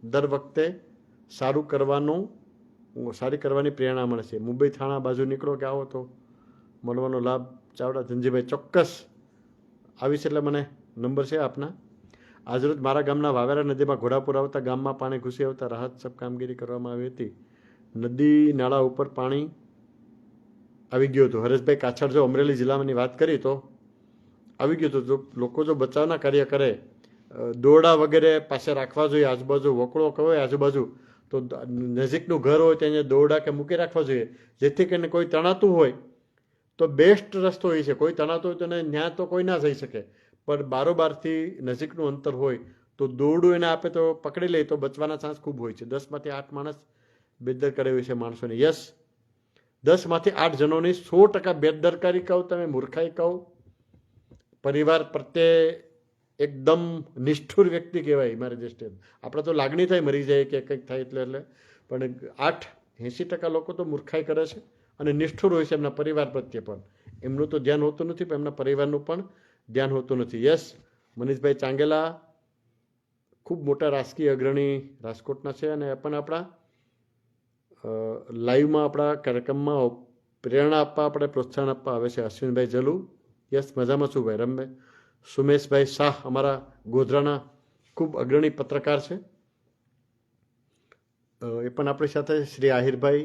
દર વખતે સારી કરવાની પ્રેરણા મળે છે. મુંબઈ થાણા બાજુ નીકળો કે આવો તો મળવાનો લાભ. ચાવડા ધનજીભાઈ, ચોક્કસ આવીશ એટલે મને નંબર છે આપના. આજરોજ મારા ગામના વાવેરા નદીમાં ઘોડાપુર આવતા ગામમાં પાણી ઘૂસી આવતા રાહત સબ કામગીરી કરવામાં આવી હતી. નદી નાળા ઉપર પાણી આવી ગયું હતું. હરેશભાઈ કાછડ, જો અમરેલી જિલ્લાની વાત કરી તો આવી ગયું હતું. જો લોકો જો બચાવના કાર્ય કરે, દોરડા વગેરે પાસે રાખવા જોઈએ. આજુબાજુ વકળો હોય આજુબાજુ તો નજીકનું ઘર હોય ત્યાં દોરડા કે મૂકી રાખવા જોઈએ, જેથી કરીને કોઈ તણાતું હોય તો બેસ્ટ રસ્તો એ છે. કોઈ તણાતું હોય તો ત્યાં તો કોઈ ના જઈ શકે, પણ બારોબારથી નજીકનું અંતર હોય તો દોરડું એને આપે તો પકડી લે તો બચવાના ચાન્સ ખૂબ હોય છે. 10માંથી 8 માણસ બેદરકારી હોય છે માણસોની, યસ. 10માંથી 8 જણોની 100% બેદરકારી કહો, તમે મૂર્ખાઈ કહો, પરિવાર પ્રત્યે એકદમ નિષ્ઠુર વ્યક્તિ કહેવાય મારી દ્રષ્ટિએ. આપણે તો લાગણી થાય મરી જાય કે કંઈક થાય એટલે પણ 80% લોકો તો મૂર્ખાઈ કરે છે અને નિષ્ઠુર હોય છે એમના પરિવાર પ્રત્યે પણ. એમનું તો ધ્યાન હોતું નથી પણ એમના પરિવારનું પણ ધ્યાન હોતું નથી, યસ. મનીષભાઈ ચાંગેલા ખૂબ મોટા રાજકીય અગ્રણી રાજકોટના છે અને પણ આપણા લાઈવમાં આપણા કાર્યક્રમમાં પ્રેરણા આપવા, આપણે પ્રોત્સાહન આપવા આવે છે. અશ્વિનભાઈ જલુ, યસ. મજામાં છું ભાઈ. રમભાઈ સુમેશભાઈ શાહ અમારા ગોધરાના ખૂબ અગ્રણી પત્રકાર છે, એ પણ આપણી સાથે. શ્રી આહિરભાઈ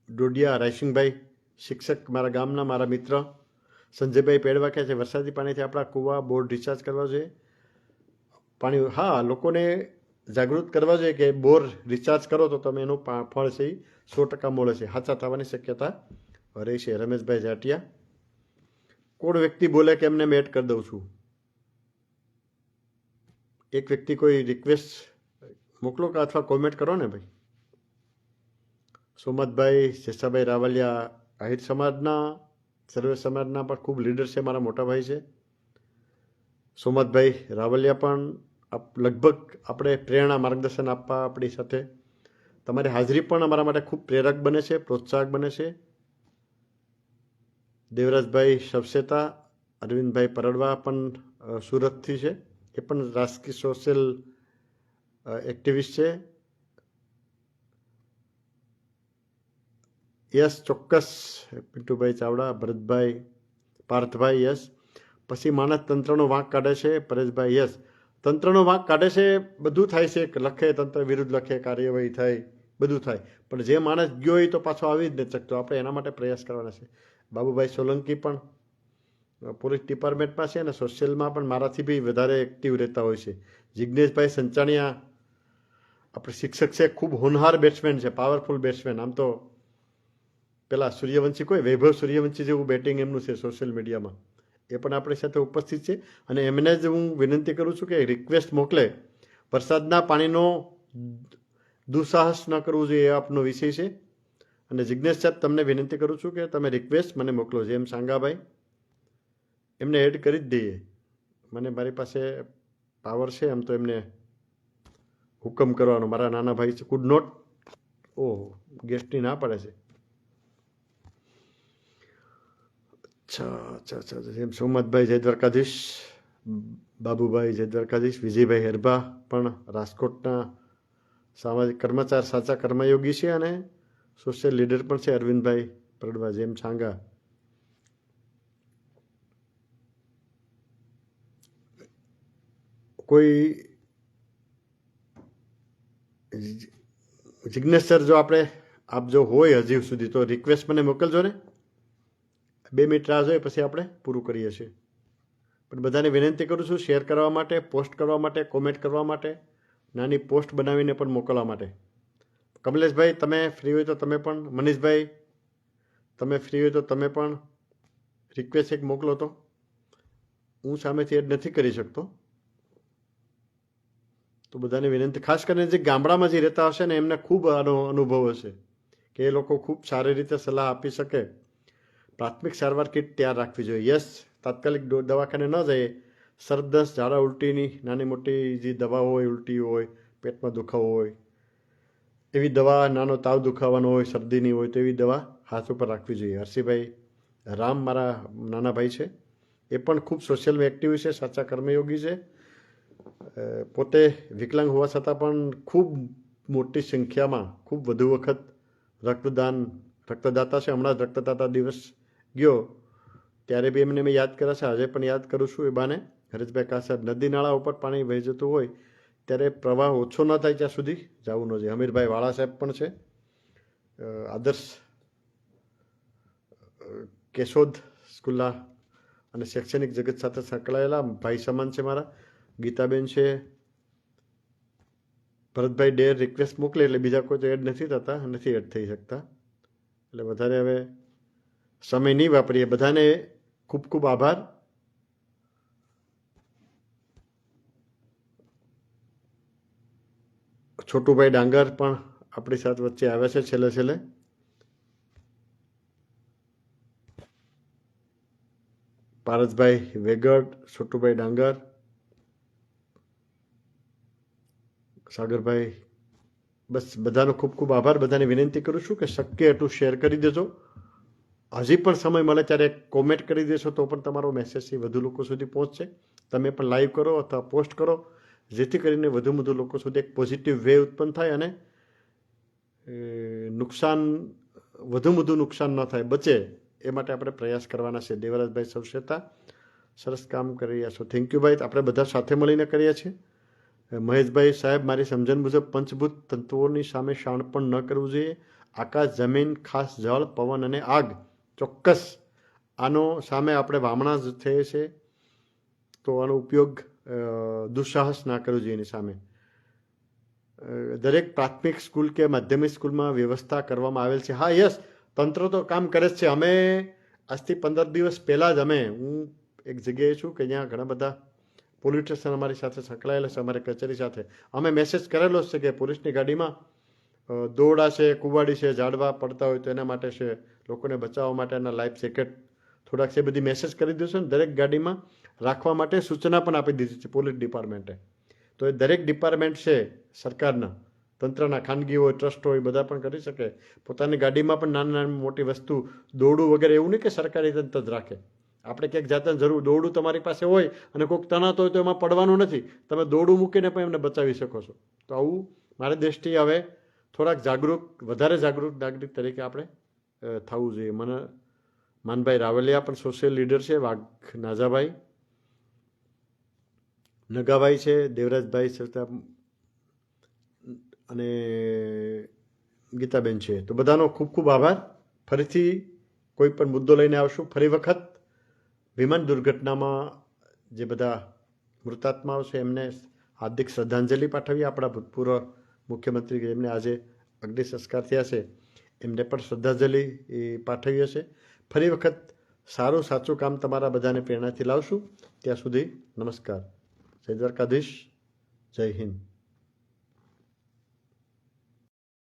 ડોડિયા, રાયસિંગભાઈ શિક્ષક મારા ગામના, મારા મિત્ર. સંજયભાઈ પેડવા કહે છે વરસાદી પાણીથી આપણા કૂવા બોર રિચાર્જ કરવા જોઈએ. પાણી, હા, લોકોને જાગૃત કરવા જોઈએ કે બોર રિચાર્જ કરો તો તમે એનું ફળ છે એ 100% મળે છે. સાચા થવાની શક્યતા રહે છે. રમેશભાઈ જાટિયા, કોણ વ્યક્તિ બોલે કે એમને મેં એડ કરી દઉં છું. એક વ્યક્તિ કોઈ રિક્વેસ્ટ મોકલો કે અથવા કોમેન્ટ કરો ને ભાઈ. સોમતભાઈ શેષાભાઈ રાવલિયા આહિર સમાજના, સર્વે સમાજના પણ ખૂબ લીડર છે, મારા મોટા ભાઈ છે. સોમતભાઈ રાવલિયા પણ લગભગ આપણે પ્રેરણા માર્ગદર્શન આપવા આપણી સાથે. તમારી હાજરી પણ અમારા માટે ખૂબ પ્રેરક બને છે, પ્રોત્સાહક બને છે. દેવરાજભાઈ સવસેતા, અરવિંદભાઈ પરડવા પણ સુરતથી છે, એ પણ રાજકીય સોશિયલ એક્ટિવિસ્ટ છે. યસ, ચોક્કસ. પિન્ટુભાઈ ચાવડા, ભરતભાઈ, પાર્થભાઈ, યસ. પછી માણસ તંત્રનો વાંક કાઢે છે, પરેશભાઈ, યસ. તંત્રનો વાંક કાઢે છે, બધું થાય છે, લખે તંત્ર વિરુદ્ધ લખે, કાર્યવાહી થાય, બધું થાય, પણ જે માણસ ગયો હોય તો પાછો આવી જ નથી શકતો. આપણે એના માટે પ્રયાસ કરવાના છે. બાબુભાઈ સોલંકી પણ પોલીસ ડિપાર્ટમેન્ટમાં છે અને સોશિયલમાં પણ મારાથી બી વધારે એક્ટિવ રહેતા હોય છે. જિજ્ઞેશભાઈ સંચાણિયા આપણે શિક્ષક છે, ખૂબ હોનહાર બેટ્સમેન છે, પાવરફુલ બેટ્સમેન. આમ તો પેલા સૂર્યવંશી કોઈ વૈભવ સૂર્યવંશી જેવું બેટિંગ એમનું છે સોશિયલ મીડિયામાં, એ પણ આપણી સાથે ઉપસ્થિત છે. અને એમને જ હું વિનંતી કરું છું કે રિક્વેસ્ટ મોકલે. વરસાદના પાણીનો દુસ્સાહસ ન કરવું જોઈએ, એ આપનો વિષય છે. અને જિજ્ઞેશ સાહેબ, તમને વિનંતી કરું છું કે તમે રિક્વેસ્ટ મને મોકલો. જેમ સાંગાભાઈ, એમને એડ કરી જ દઈએ. મારી પાસે પાવર છે એમ તો એમને હુકમ કરવાનો. મારા નાના ભાઈ છે, કુડ નોટ. ઓહ, ગેસ્ટની ના પડે છે. અચ્છા. જેમ સોમતભાઈ જય દ્વારકાધીશ, બાબુભાઈ જય દ્વારકાધીશ, વિજયભાઈ હેરભા પણ રાજકોટના સામાજિક કર્મચાર, સાચા કર્મયોગી છે અને સોશિયલ લીડર પણ છે. અરવિંદભાઈ પરડવા, જેમ છાંગા. કોઈ જિજ્ઞેશ સર, જો આપ જો હોય હજી સુધી તો રિક્વેસ્ટ મને મોકલજો ને. 2 મિનિટ રાહ જોઈએ, પછી આપણે પૂરું કરીએ છીએ. પણ બધાને વિનંતી કરું છું શેર કરવા માટે, પોસ્ટ કરવા માટે, કોમેન્ટ કરવા માટે, નાની પોસ્ટ બનાવીને પણ મોકલવા માટે. કમલેશભાઈ, તમે ફ્રી હોય તો તમે પણ, મનીષભાઈ તમે ફ્રી હોય તો તમે પણ રિક્વેસ્ટ એક મોકલો. તો હું સામેથી એડ નથી કરી શકતો. તો બધાને વિનંતી, ખાસ કરીને જે ગામડામાં જે રહેતા હશે ને એમને ખૂબ આનો અનુભવ હશે કે એ લોકો ખૂબ સારી રીતે સલાહ આપી શકે. પ્રાથમિક સારવાર કીટ તૈયાર રાખવી જોઈએ. યસ, તાત્કાલિક દવાખાને ન જઈએ. સરદસ, ઝાડા ઉલટીની નાની મોટી જે દવાઓ હોય, ઉલટી હોય, પેટમાં દુખાવો હોય, એવી દવા, નાનો તાવ દુખાવાનો હોય, શરદીની હોય તો એવી દવા હાથ ઉપર રાખવી જોઈએ. હર્ષિભાઈ રામ મારા નાના ભાઈ છે, એ પણ ખૂબ સોશિયલ એક્ટિવ છે, સાચા કર્મયોગી છે. પોતે વિકલાંગ હોવા છતાં પણ ખૂબ મોટી સંખ્યામાં, ખૂબ વધુ વખત રક્તદાતા છે. હમણાં જ રક્તદાતા દિવસ ગયો ત્યારે બી એમને મેં યાદ કર્યા છે, આજે પણ યાદ કરું છું. એ બાને હરેશભાઈ કા સાહેબ, નદી નાળા ઉપર પાણી વહી જતું હોય ત્યારે પ્રવાહ ઓછો ન થાય ત્યાં સુધી જવું ન જોઈએ. હમીરભાઈ વાળા સાહેબ પણ છે, આદર્શ કેશોદ સ્કૂલના અને શૈક્ષણિક જગત સાથે સંકળાયેલા ભાઈ સમાન છે મારા. ગીતાબેન છે. ભરતભાઈ ડેર રિક્વેસ્ટ મોકલે એટલે બીજા કોઈ તો એડ નથી થતા, નથી એડ થઈ શકતા. એટલે વધારે હવે સમય નહીં વાપરીએ. બધાને ખૂબ ખૂબ આભાર. છોટુભાઈ ડાંગર પણ આપણી સાથે વચ્ચે આવ્યા છે છેલ્લે. પારસભાઈ વેગડ, છોટુભાઈ ડાંગર, સાગરભાઈ, બસ બધાનો ખૂબ ખૂબ આભાર. બધાને વિનંતી કરું છું કે શક્ય એટલું શેર કરી દેજો. હજી પણ સમય મળે ત્યારે કોમેન્ટ કરી દેશો તો પણ તમારો મેસેજથી વધુ લોકો સુધી પહોંચશે. તમે પણ લાઈવ કરો અથવા પોસ્ટ કરો, જેથી કરીને વધુ લોકો સુધી એક પોઝિટિવ વે ઉત્પન્ન થાય અને વધુ નુકસાન ન થાય, બચે, એ માટે આપણે પ્રયાસ કરવાના છે. દેવરાજભાઈ સવસેતા, સરસ કામ કરી રહ્યા છો. થેન્ક યુ ભાઈ. આપણે બધા સાથે મળીને કરીએ છીએ. મહેશભાઈ સાહેબ, મારી સમજણ મુજબ પંચભૂત તત્વોની સામે શાણપણ ન કરવું જોઈએ. આકાશ, જમીન, ખાસ જળ, પવન અને આગ, ચોક્કસ આનો સામે આપણે વામણા જ થઈએ છે તો આનો ઉપયોગ દુસ્સાહસ ના કરવું જોઈએ. એની સામે દરેક પ્રાથમિક સ્કૂલ કે માધ્યમિક સ્કૂલમાં વ્યવસ્થા કરવામાં આવેલ છે. હા, યસ, તંત્ર તો કામ કરે જ છે. અમે આજથી 15 દિવસ પહેલાં જ હું એક જગ્યાએ છું કે જ્યાં ઘણા બધા પોલીસ સ્ટેશન અમારી સાથે સંકળાયેલા છે, અમારી કચેરી સાથે. અમે મેસેજ કરેલો છે કે પોલીસની ગાડીમાં દોરડા છે, કુવાડી છે, ઝાડવા પડતા હોય તો એના માટે છે, લોકોને બચાવવા માટેના લાઈફ જેકેટ થોડાક છે, બધી મેસેજ કરી દીધું છે ને દરેક ગાડીમાં રાખવા માટે સૂચના પણ આપી દીધી છે પોલીસ ડિપાર્ટમેન્ટે. તો એ દરેક ડિપાર્ટમેન્ટ છે સરકારના, તંત્રના, ખાનગી હોય, ટ્રસ્ટ હોય, બધા પણ કરી શકે. પોતાની ગાડીમાં પણ નાની નાની મોટી વસ્તુ, દોરડું વગેરે એવું નહીં કે સરકારી તંત્ર જ રાખે. આપણે ક્યાંક જાતા જરૂર દોરડું તમારી પાસે હોય અને કોઈક તણાતો હોય તો એમાં પડવાનું નથી, તમે દોરડું મૂકીને પણ એમને બચાવી શકો છો. તો આવું મારી દ્રષ્ટિએ હવે થોડાક વધારે જાગૃત નાગરિક તરીકે આપણે થવું જોઈએ. મને માનભાઈ રાવલિયા પણ સોશિયલ લીડર છે, વાઘ નાજાભાઈ, નગાભાઈ છે, દેવરાજભાઈ છે અને ગીતાબેન છે. તો બધાનો ખૂબ ખૂબ આભાર. ફરીથી કોઈ પણ મુદ્દો લઈને આવશું. ફરી વખત વિમાન દુર્ઘટનામાં જે બધા મૃતાત્માઓ છે એમને હાર્દિક શ્રદ્ધાંજલિ પાઠવીએ. આપણા ભૂતપૂર્વ મુખ્યમંત્રી એમને આજે અગ્નિ સંસ્કાર થયા છે, એમને પણ શ્રદ્ધાંજલિ પાઠવીએ છે. ફરી વખત સારું સાચું કામ તમારા બધાને પ્રેરણાથી લાવશું. ત્યાં સુધી નમસ્કાર. જય દ્વારકાધીશ. જય હિન્દ.